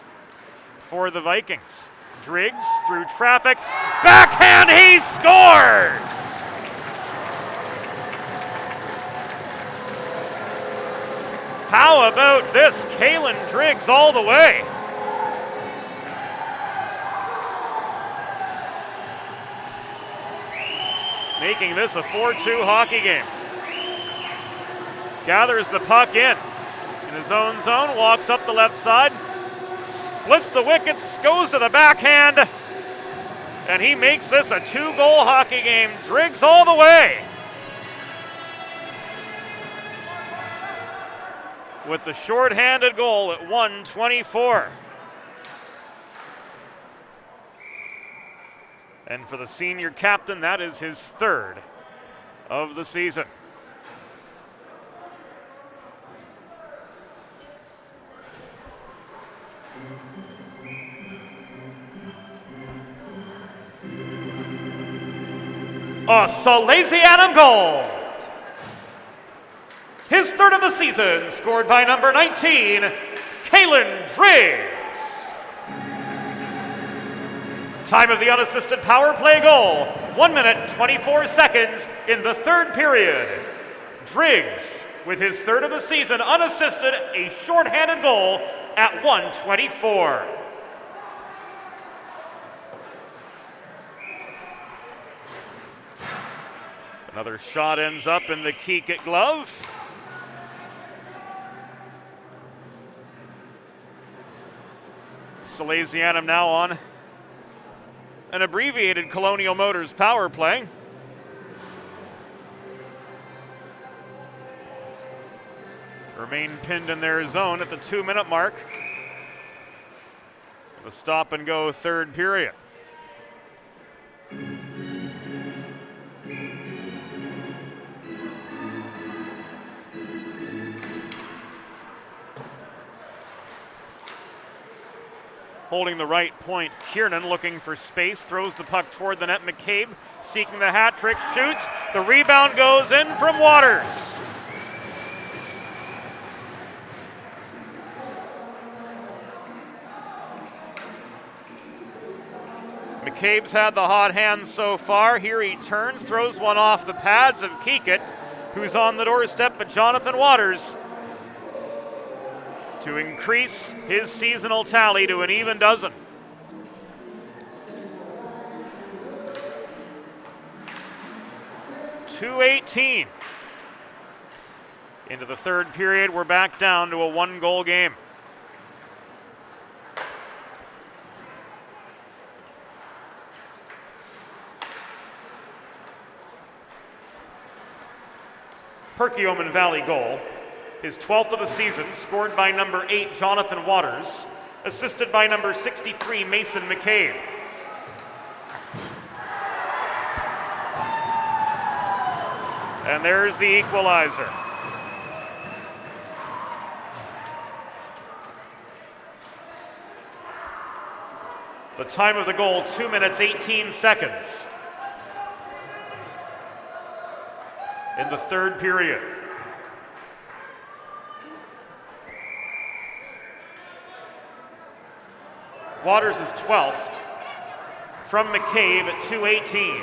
for the Vikings. Driggs through traffic, backhand, he scores! How about this? Kalen Driggs all the way. Making this a 4-2 hockey game. Gathers the puck in his own zone, walks up the left side, splits the wickets, goes to the backhand, and he makes this a 2-goal hockey game. Driggs all the way. With the short-handed goal at 1:24. And for the senior captain, that is his third of the season. A Salesianum goal. His third of the season, scored by number 19, Kalen Driggs. Time of the unassisted power play goal, 1 minute, 24 seconds in the third period. Driggs, with his third of the season, unassisted, a shorthanded goal at 1:24. Another shot ends up in the Keekett glove. Salesianum now on an abbreviated Colonial Motors power play. Remain pinned in their zone at the 2-minute mark. The stop and go third period. holding the right point. Kiernan looking for space, throws the puck toward the net. McCabe seeking the hat trick, shoots. The rebound goes in from Waters. McCabe's had the hot hand so far. Here he turns, throws one off the pads of Keekett, who's on the doorstep, but Jonathan Waters to increase his seasonal tally to an even dozen. .218 into the third period. We're back down to a one-goal game. Perkiomen Valley goal, his 12th of the season, scored by number 8, Jonathan Waters, assisted by number 63, Mason McCabe. And there's the equalizer. The time of the goal, 2 minutes, 18 seconds. In the third period. Waters is 12th from McCabe at 2:18.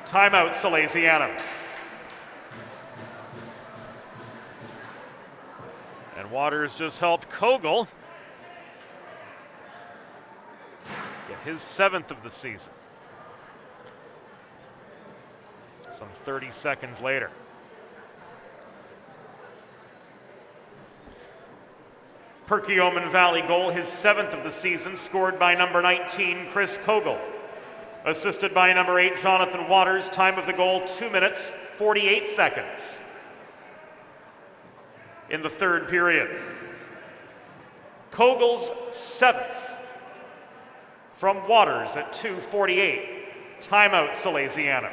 Timeout, Salesianum. And Waters just helped Kogel get his 7th of the season. Some 30 seconds later. Perkiomen Valley goal, his 7th of the season, scored by number 19, Chris Kogel. Assisted by number 8, Jonathan Waters. Time of the goal, 2 minutes, 48 seconds. In the third period. Kogel's 7th from Waters at 2:48. Timeout, Salesianum.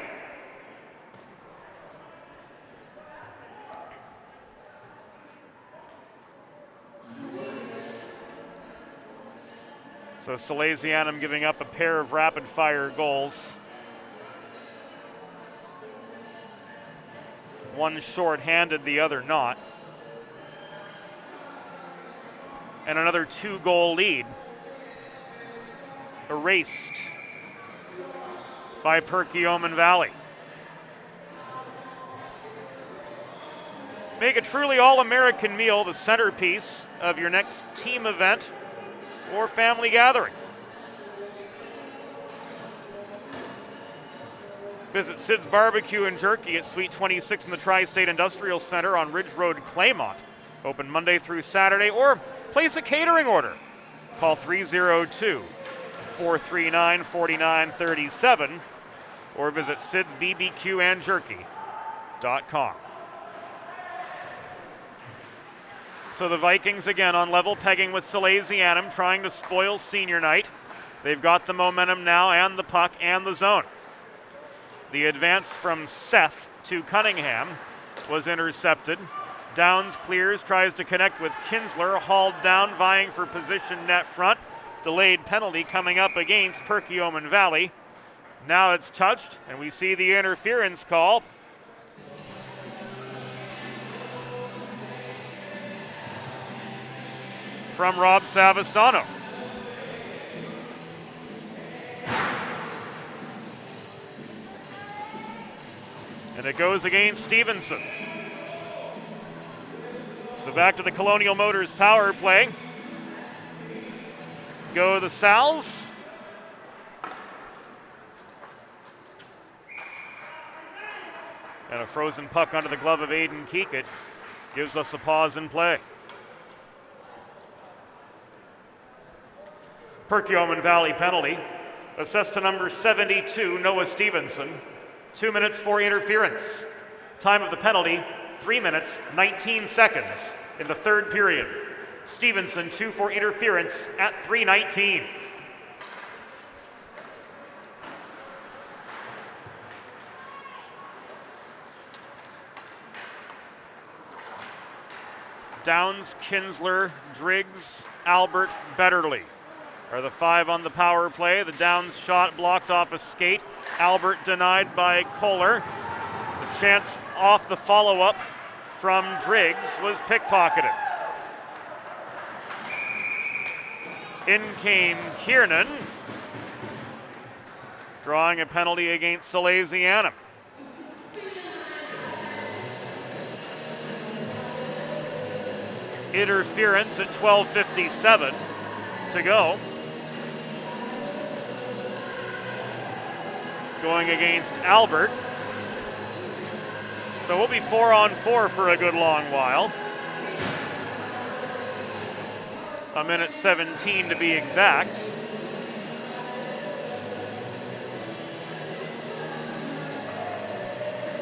So Salesianum giving up a pair of rapid-fire goals. One short-handed, the other not. And another 2-goal lead erased by Perkiomen Valley. Make a truly all-American meal the centerpiece of your next team event or family gathering. Visit Sid's Barbecue and Jerky at Suite 26 in the Tri-State Industrial Center on Ridge Road, Claymont. Open Monday through Saturday, or place a catering order. Call 302-439-4937 or visit sidsbbqandjerky.com. So the Vikings again on level pegging with Salesianum, trying to spoil senior night. They've got the momentum now and the puck and the zone. The advance from Seth to Cunningham was intercepted. Downs clears, tries to connect with Kinsler, hauled down, vying for position net front. Delayed penalty coming up against Perkiomen Valley. Now it's touched, and we see the interference call. From Rob Savastano. And it goes against Stevenson. So back to the Colonial Motors power play. Go the Sals. And a frozen puck under the glove of Aiden Keekett gives us a pause in play. Perkiomen Valley penalty, assessed to number 72, Noah Stevenson. 2 minutes for interference. Time of the penalty, 3 minutes, 19 seconds in the third period. Stevenson 2 for interference at 3:19. Downs, Kinsler, Driggs, Albert Betterly are the 5 on the power play. The Downs shot blocked off a skate. Albert denied by Kohler. The chance off the follow-up from Driggs was pickpocketed. In came Kiernan, drawing a penalty against Salesianum. Interference at 12:57 to go. Going against Albert. So we'll be 4-on-4 for a good long while. A minute 17 to be exact.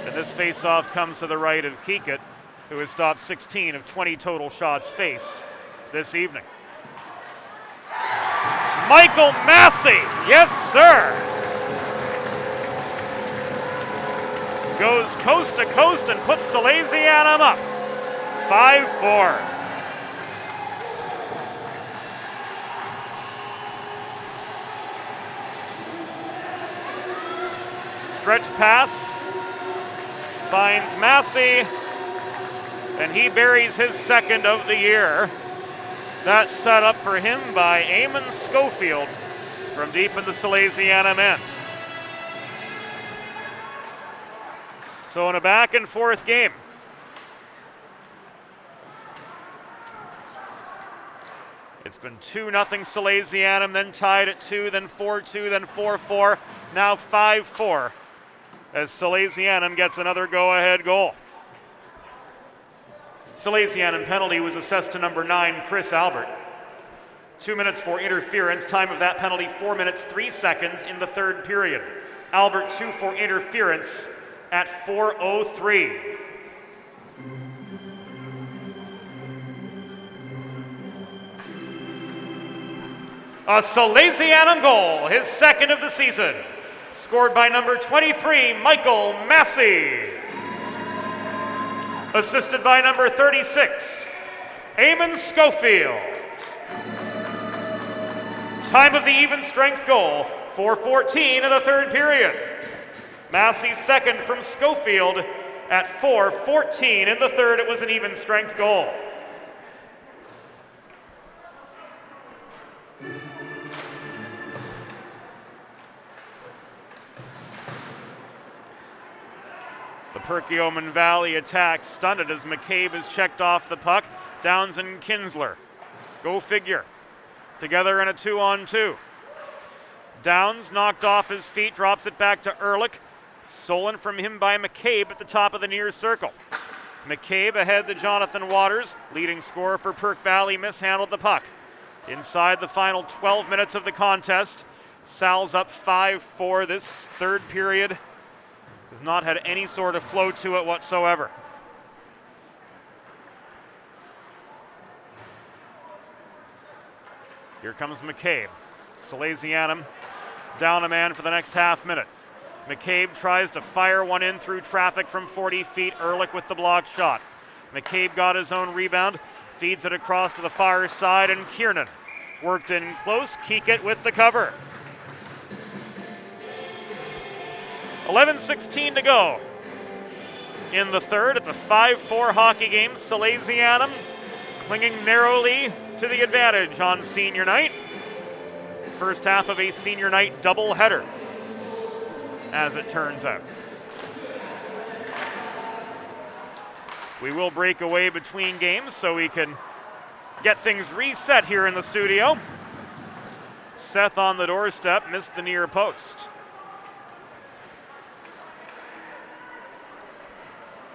And this face-off comes to the right of Keekett, who has stopped 16 of 20 total shots faced this evening. Michael Massey, yes sir! Goes coast to coast and puts Salesianum up, 5-4. Stretch pass, finds Massey, and he buries his second of the year. That's set up for him by Eamon Schofield from deep in the Salesianum end. So in a back and forth game, it's been 2-0 Salesianum, then tied at 2, then 4-2, then 4-4, now 5-4 as Salesianum gets another go-ahead goal. Salesianum penalty was assessed to number 9, Chris Albert. 2 minutes for interference, time of that penalty 4 minutes 3 seconds in the third period. Albert 2 for interference at 4:03. A Salesianum goal, his second of the season, scored by number 23, Michael Massey. Assisted by number 36, Eamon Schofield. Time of the even strength goal, 4:14 of the third period. Massey's second from Schofield at 4:14 in the third. It was an even strength goal. The Perkiomen Valley attack stunted as McCabe is checked off the puck. Downs and Kinsler. Go figure. Together in a 2-on-2. Downs knocked off his feet, drops it back to Ehrlich. Stolen from him by McCabe at the top of the near circle. McCabe ahead to Jonathan Waters. Leading scorer for Perk Valley mishandled the puck. Inside the final 12 minutes of the contest, Sal's up 5-4. This third period has not had any sort of flow to it whatsoever. Here comes McCabe. Salesianum down a man for the next half minute. McCabe tries to fire one in through traffic from 40 feet. Ehrlich with the blocked shot. McCabe got his own rebound, feeds it across to the far side, and Kiernan worked in close. Keekett with the cover. 11:16 to go in the third. It's a 5-4 hockey game. Salesianum clinging narrowly to the advantage on senior night. First half of a senior night doubleheader, as it turns out. We will break away between games so we can get things reset here in the studio. Seth on the doorstep, missed the near post.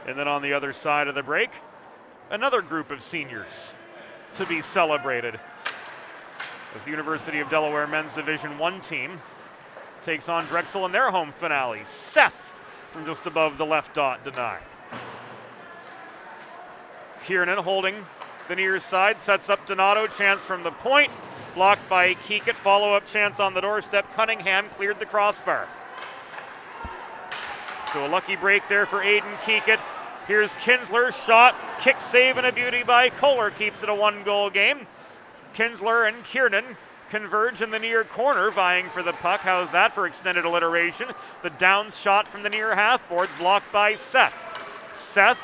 And then on the other side of the break, another group of seniors to be celebrated as the University of Delaware men's Division I team takes on Drexel in their home finale. Seth from just above the left dot denied. Kiernan holding the near side, sets up Donato, chance from the point, blocked by Keekett, follow-up chance on the doorstep. Cunningham cleared the crossbar. So a lucky break there for Aiden Keekett. Here's Kinsler, shot, kick save, and a beauty by Kohler keeps it a 1-goal game. Kinsler and Kiernan converge in the near corner, vying for the puck. How's that for extended alliteration? The Downs shot from the near half boards, blocked by Seth. Seth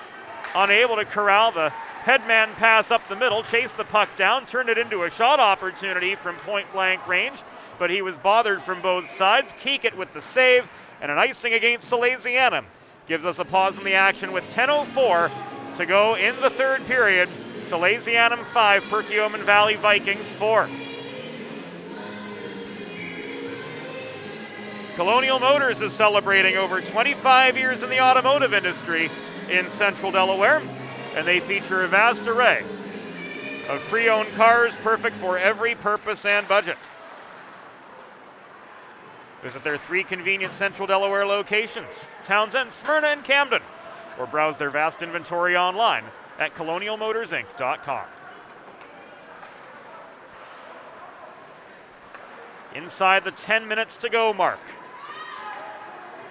unable to corral the headman pass up the middle, chased the puck down, turned it into a shot opportunity from point-blank range, but he was bothered from both sides. Keekett with the save, and an icing against Salesianum. Gives us a pause in the action with 10:04 to go in the third period. Salesianum 5, Perkiomen Valley Vikings 4. Colonial Motors is celebrating over 25 years in the automotive industry in central Delaware, and they feature a vast array of pre-owned cars perfect for every purpose and budget. Visit their 3 convenient central Delaware locations, Townsend, Smyrna, and Camden, or browse their vast inventory online at colonialmotorsinc.com. Inside the 10 minutes to go mark.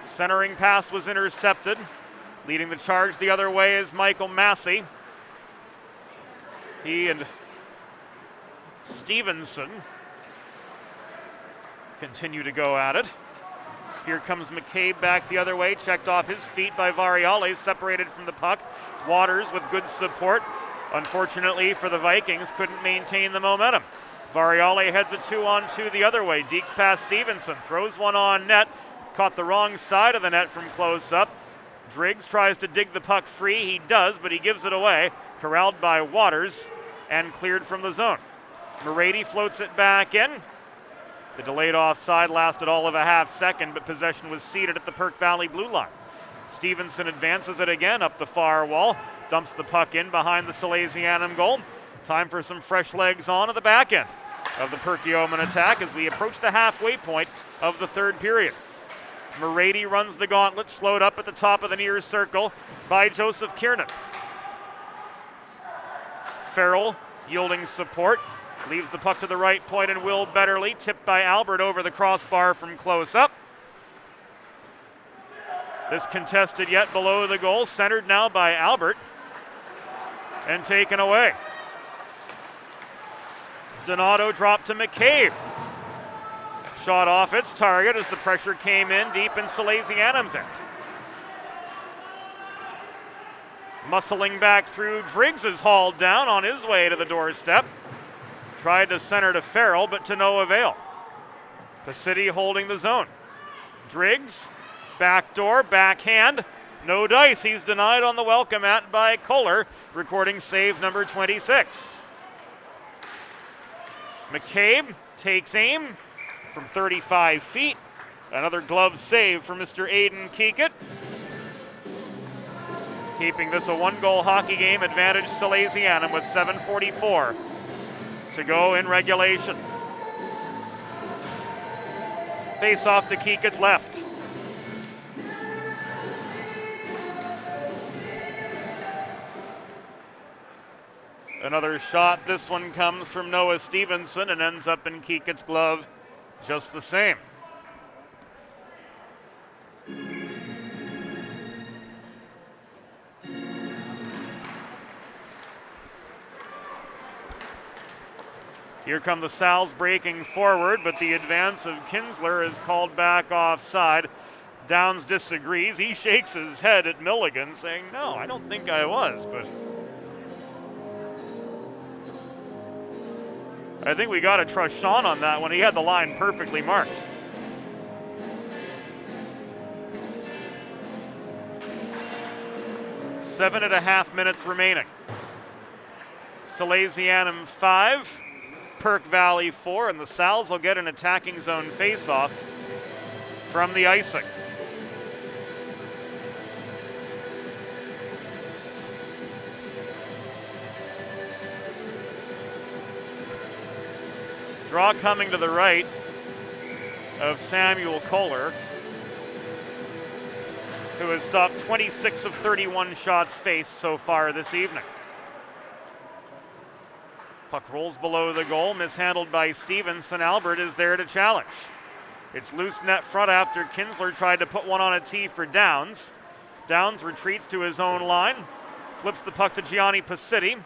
Centering pass was intercepted. Leading the charge the other way is Michael Massey. He and Stevenson continue to go at it. Here comes McCabe back the other way, checked off his feet by Variale, separated from the puck. Waters with good support. Unfortunately for the Vikings, couldn't maintain the momentum. Variale heads a 2-on-2 the other way. Deeks past Stevenson, throws one on net. Caught the wrong side of the net from close up. Driggs tries to dig the puck free. He does, but he gives it away. Corralled by Waters and cleared from the zone. Morady floats it back in. The delayed offside lasted all of a half second, but possession was ceded at the Perk Valley blue line. Stevenson advances it again up the far wall. Dumps the puck in behind the Salesianum goal. Time for some fresh legs on at the back end of the Perkiomen attack as we approach the halfway point of the third period. Morady runs the gauntlet, slowed up at the top of the near circle by Joseph Kiernan. Farrell yielding support, leaves the puck to the right point, and Will Betterly, tipped by Albert over the crossbar from close up. This contested yet below the goal, centered now by Albert, and taken away. Donato dropped to McCabe. Shot off its target as the pressure came in deep in Salesianum's end. Muscling back through, Driggs is hauled down on his way to the doorstep. Tried to center to Farrell, but to no avail. Pacitti holding the zone. Driggs, backdoor, backhand, no dice. He's denied on the welcome mat by Kohler, recording save number 26. McCabe takes aim from 35 feet. Another glove save for Mr. Aiden Keekett. Keeping this a 1-goal hockey game, advantage Salesianum with 7:44 to go in regulation. Face off to Keekett's left. Another shot. This one comes from Noah Stevenson and ends up in Keekett's glove just the same. Here come the Sals breaking forward, but the advance of Kinsler is called back offside. Downs disagrees. He shakes his head at Milligan, saying, "No, I don't think I was," but I think we got to trust Sean on that one. He had the line perfectly marked. Seven and a half minutes remaining. Salesianum 5, Perk Valley 4, and the Sals will get an attacking zone face-off from the icing. Draw coming to the right of Samuel Kohler, who has stopped 26 of 31 shots faced so far this evening. Puck rolls below the goal, mishandled by Stevenson. Albert is there to challenge. It's loose net front after Kinsler tried to put one on a tee for Downs. Downs retreats to his own line, flips the puck to Gianni Pacitti.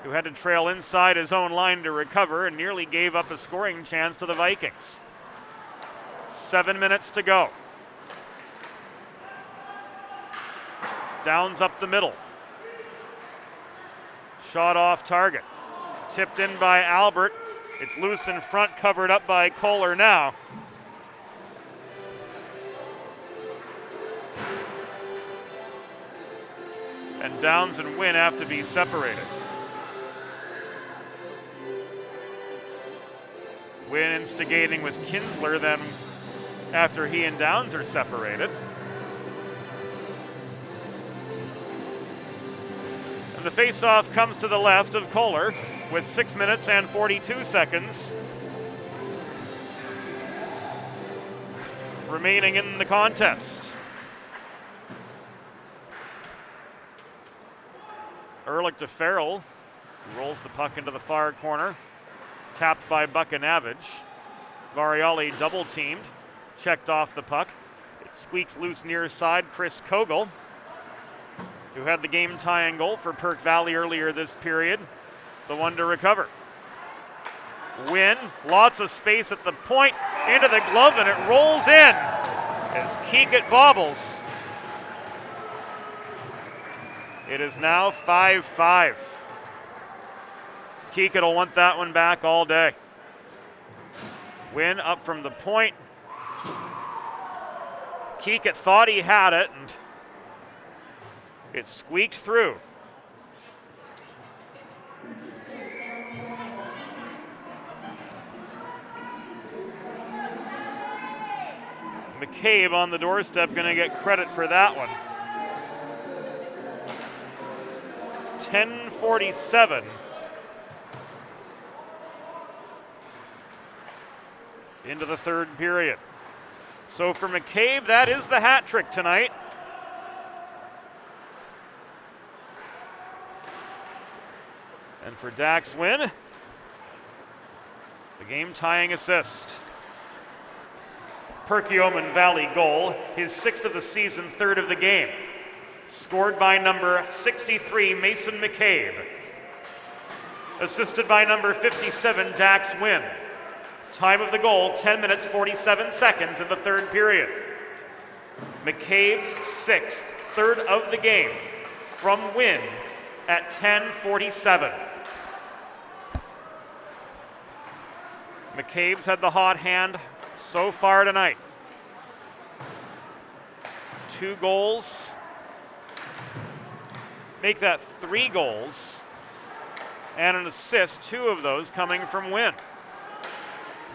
who had to trail inside his own line to recover and nearly gave up a scoring chance to the Vikings. 7 minutes to go. Downs up the middle. Shot off target. Tipped in by Albert. It's loose in front, covered up by Kohler now. And Downs and Wynn have to be separated. Wynn instigating with Kinsler then after he and Downs are separated. And the faceoff comes to the left of Kohler with 6 minutes and 42 seconds remaining in the contest. Ehrlich to Farrell, who rolls the puck into the far corner. Tapped by Buchanavage. Variali double teamed, checked off the puck. It squeaks loose near side. Chris Kogel, who had the game tying goal for Perk Valley earlier this period, the one to recover. Wynn, lots of space at the point, into the glove, and it rolls in as Keekett bobbles. It is now 5-5. Keekett will want that one back all day. Wynn up from the point. Keekett thought he had it, and it squeaked through. McCabe on the doorstep, going to get credit for that one. 10:47. Into the third period. So for McCabe, that is the hat trick tonight. And for Dax Wynn, the game-tying assist. Perkiomen Valley goal, his 6th of the season, 3rd of the game. Scored by number 63, Mason McCabe. Assisted by number 57, Dax Wynn. Time of the goal, 10 minutes, 47 seconds in the third period. McCabe's 6th, 3rd of the game, from Wynn at 10:47. McCabe's had the hot hand so far tonight. 2 goals. Make that 3 goals. And an assist, 2 of those coming from Wynn.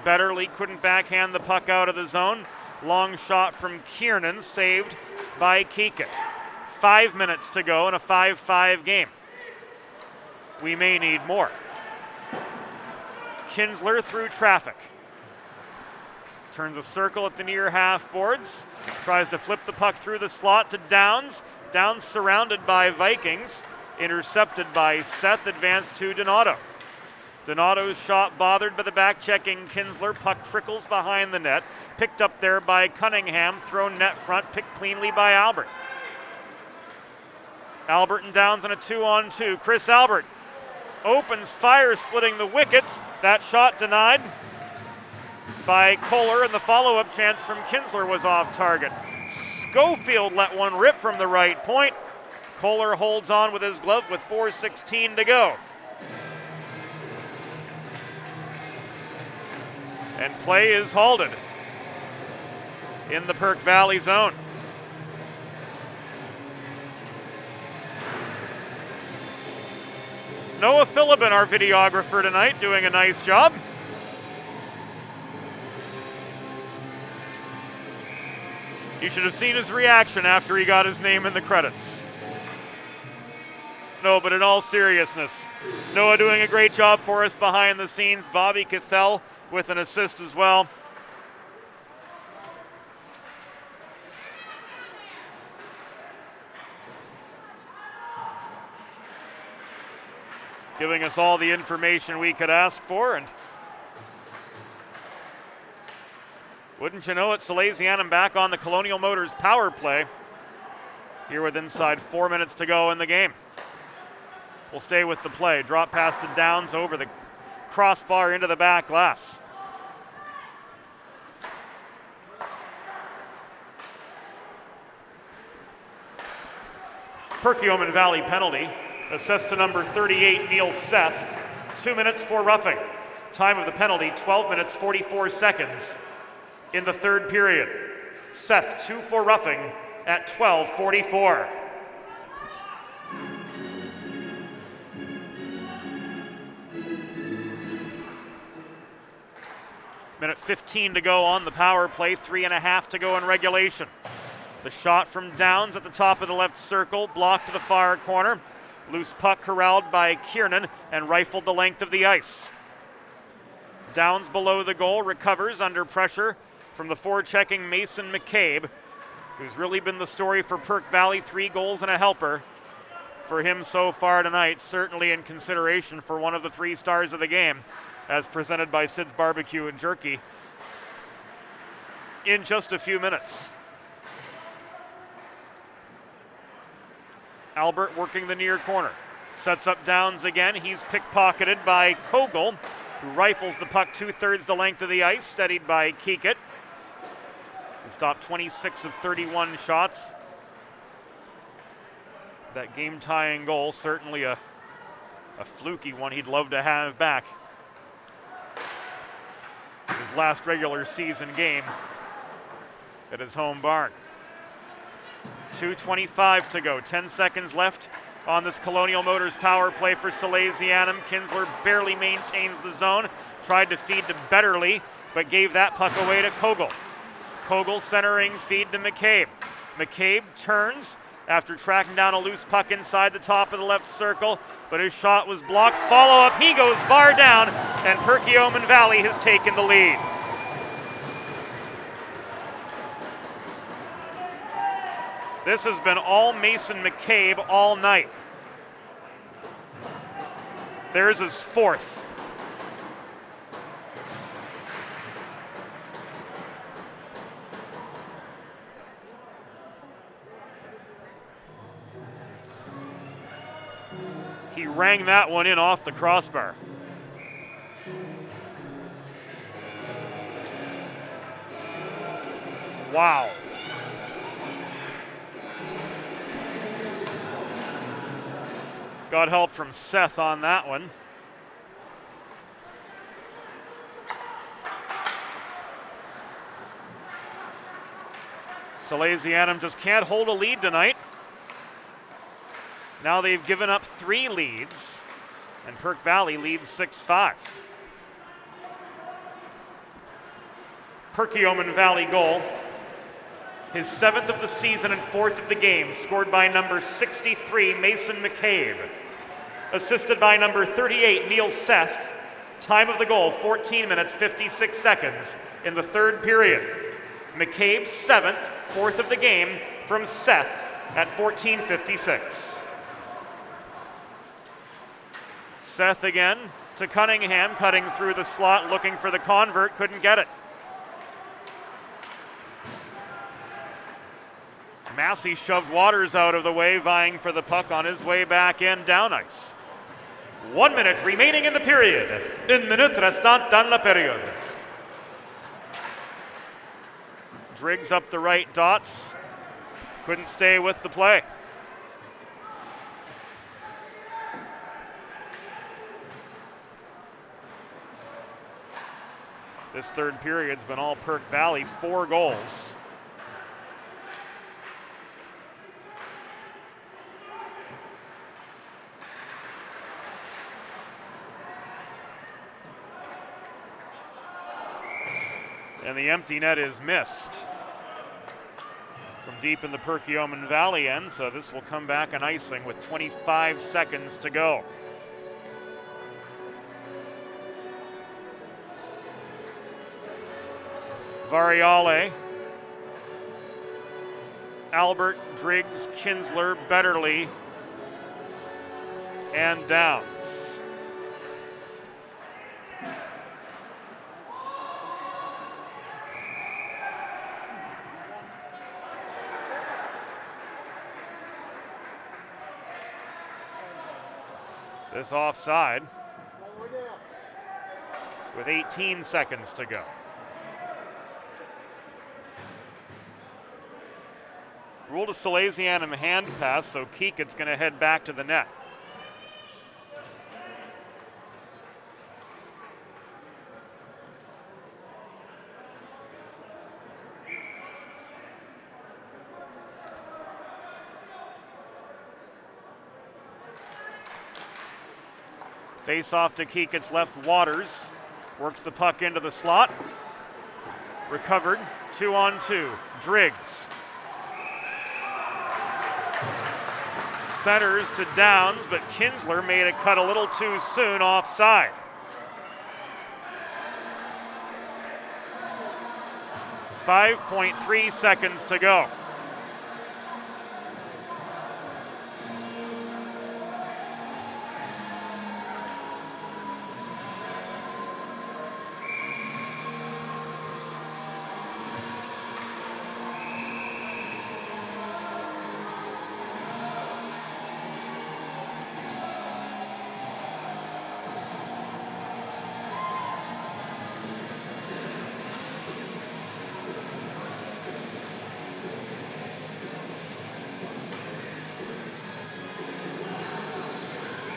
Betterly couldn't backhand the puck out of the zone. Long shot from Kiernan, saved by Keekett. 5 minutes to go in a 5-5 game. We may need more. Kinsler through traffic. Turns a circle at the near half boards. Tries to flip the puck through the slot to Downs. Downs surrounded by Vikings. Intercepted by Seth, advanced to Donato. Donato's shot bothered by the back-checking Kinsler. Puck trickles behind the net. Picked up there by Cunningham. Thrown net front. Picked cleanly by Albert. Albert and Downs on a 2-on-2. Chris Albert opens fire, splitting the wickets. That shot denied by Kohler, and the follow-up chance from Kinsler was off target. Schofield let one rip from the right point. Kohler holds on with his glove with 4:16 to go. And play is halted in the Perk Valley zone. Noah Philippin, our videographer tonight, doing a nice job. You should have seen his reaction after he got his name in the credits. No, but in all seriousness, Noah doing a great job for us behind the scenes. Bobby Cathell with an assist as well. Giving us all the information we could ask for, and wouldn't you know it, Salesianum back on the Colonial Motors power play here with inside 4 minutes to go in the game. will stay with the play. Drop pass to Downs over the crossbar into the back glass. Perkiomen Valley penalty. Assessed to number 38, Neil Seth. 2 minutes for roughing. Time of the penalty, 12 minutes, 44 seconds in the third period. Seth, 2 for roughing at 12:44. Minute 15 to go on the power play, 3.5 to go in regulation. The shot from Downs at the top of the left circle, blocked to the far corner. Loose puck corralled by Kiernan and rifled the length of the ice. Downs below the goal, recovers under pressure from the forechecking Mason McCabe, who's really been the story for Perk Valley. 3 goals and a helper for him so far tonight, certainly in consideration for one of the 3 stars of the game, as presented by Sid's Barbecue and Jerky in just a few minutes. Albert working the near corner. Sets up Downs again. He's pickpocketed by Kogel, who rifles the puck 2/3 the length of the ice, steadied by Keekett. He stopped 26 of 31 shots. That game-tying goal, certainly a fluky one he'd love to have back. His last regular season game at his home barn. 2:25 to go, 10 seconds left on this Colonial Motors power play for Salesianum. Kinsler barely maintains the zone, tried to feed to Betterly, but gave that puck away to Kogel. Kogel centering feed to McCabe. McCabe turns after tracking down a loose puck inside the top of the left circle, but his shot was blocked. Follow up, he goes bar down, and Perkiomen Valley has taken the lead. This has been all Mason McCabe all night. There's his 4th. He rang that one in off the crossbar. Wow. Got help from Seth on that one. Salesianum just can't hold a lead tonight. Now they've given up 3 leads, and Perk Valley leads 6-5. Perkiomen Valley goal, his 7th of the season and 4th of the game, scored by number 63, Mason McCabe. Assisted by number 38, Neil Seth. Time of the goal, 14 minutes, 56 seconds in the third period. McCabe's 7th, 4th of the game from Seth at 14:56. Seth again to Cunningham, cutting through the slot, looking for the convert, couldn't get it. Massey shoved Waters out of the way, vying for the puck on his way back in, down ice. 1 minute remaining in the period. 1 minute restant dans la période. Driggs up the right dots. Couldn't stay with the play. This third period's been all Perk Valley, 4 goals. And the empty net is missed from deep in the Perkiomen Valley end, so this will come back an icing with 25 seconds to go. Variale, Albert, Driggs, Kinsler, Betterly, and Downs. This offside with 18 seconds to go. Ruled a Salesianum hand pass, so Keekat's going to head back to the net. Face off to Keekat's left. Waters works the puck into the slot. Recovered, 2-on-2. Driggs. Centers to Downs, but Kinsler made a cut a little too soon offside. .3 seconds to go.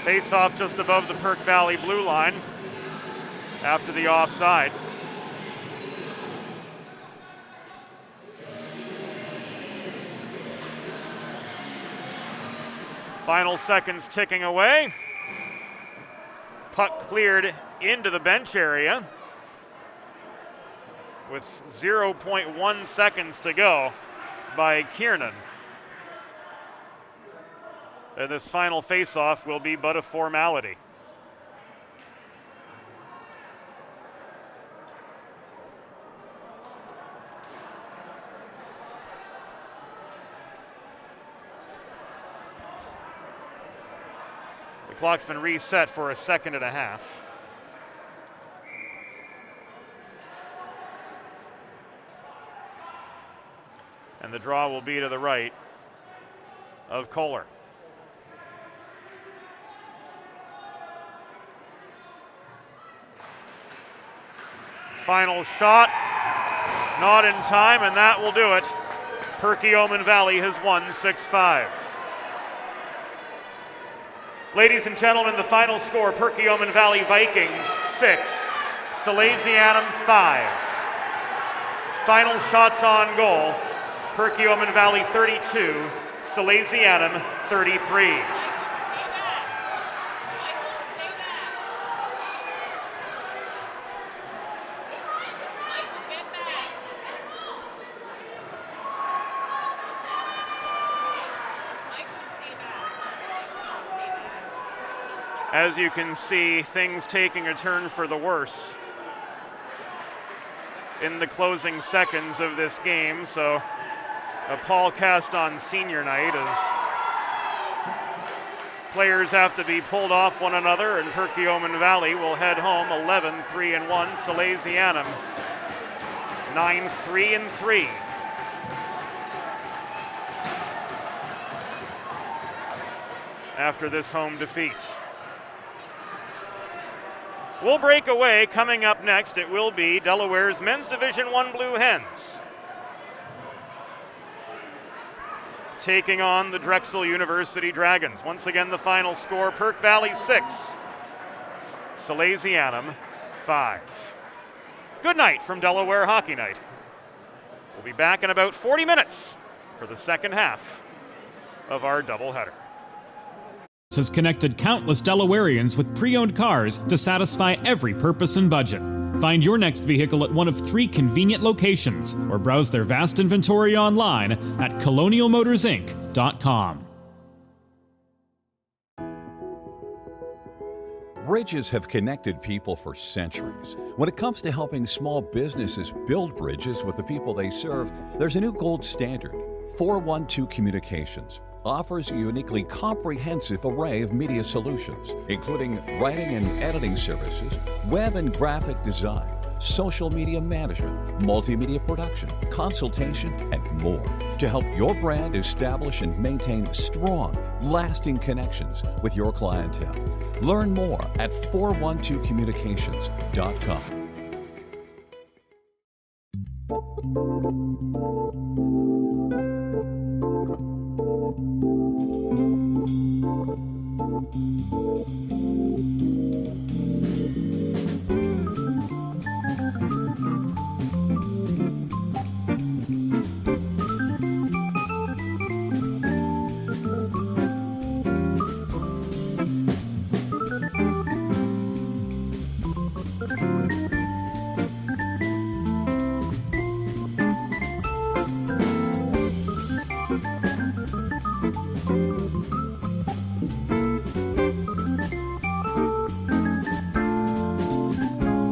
Face off just above the Perk Valley blue line after the offside. Final seconds ticking away. Puck cleared into the bench area with 0.1 seconds to go by Kiernan. And this final face-off will be but a formality. The clock's been reset for a second and a half. And the draw will be to the right of Kohler. Final shot, not in time, and that will do it. Perkiomen Valley has won 6-5. Ladies and gentlemen, the final score, Perkiomen Valley Vikings 6, Salesianum 5. Final shots on goal, Perkiomen Valley 32, Salesianum 33. As you can see, things taking a turn for the worse in the closing seconds of this game. So a pall cast on senior night as players have to be pulled off one another, and Perkiomen Valley will head home 11-3-1. Salesianum 9-3-3. After this home defeat. We'll break away. Coming up next, it will be Delaware's Men's Division I Blue Hens taking on the Drexel University Dragons. Once again, the final score, Perk Valley 6, Salesianum 5. Good night from Delaware Hockey Night. We'll be back in about 40 minutes for the second half of our doubleheader. Has connected countless Delawareans with pre-owned cars to satisfy every purpose and budget. Find your next vehicle at one of 3 convenient locations or browse their vast inventory online at colonialmotorsinc.com. Bridges have connected people for centuries. When it comes to helping small businesses build bridges with the people they serve, there's a new gold standard. 412 Communications offers a uniquely comprehensive array of media solutions, including writing and editing services, web and graphic design, social media management, multimedia production, consultation, and more to help your brand establish and maintain strong, lasting connections with your clientele. Learn more at 412communications.com.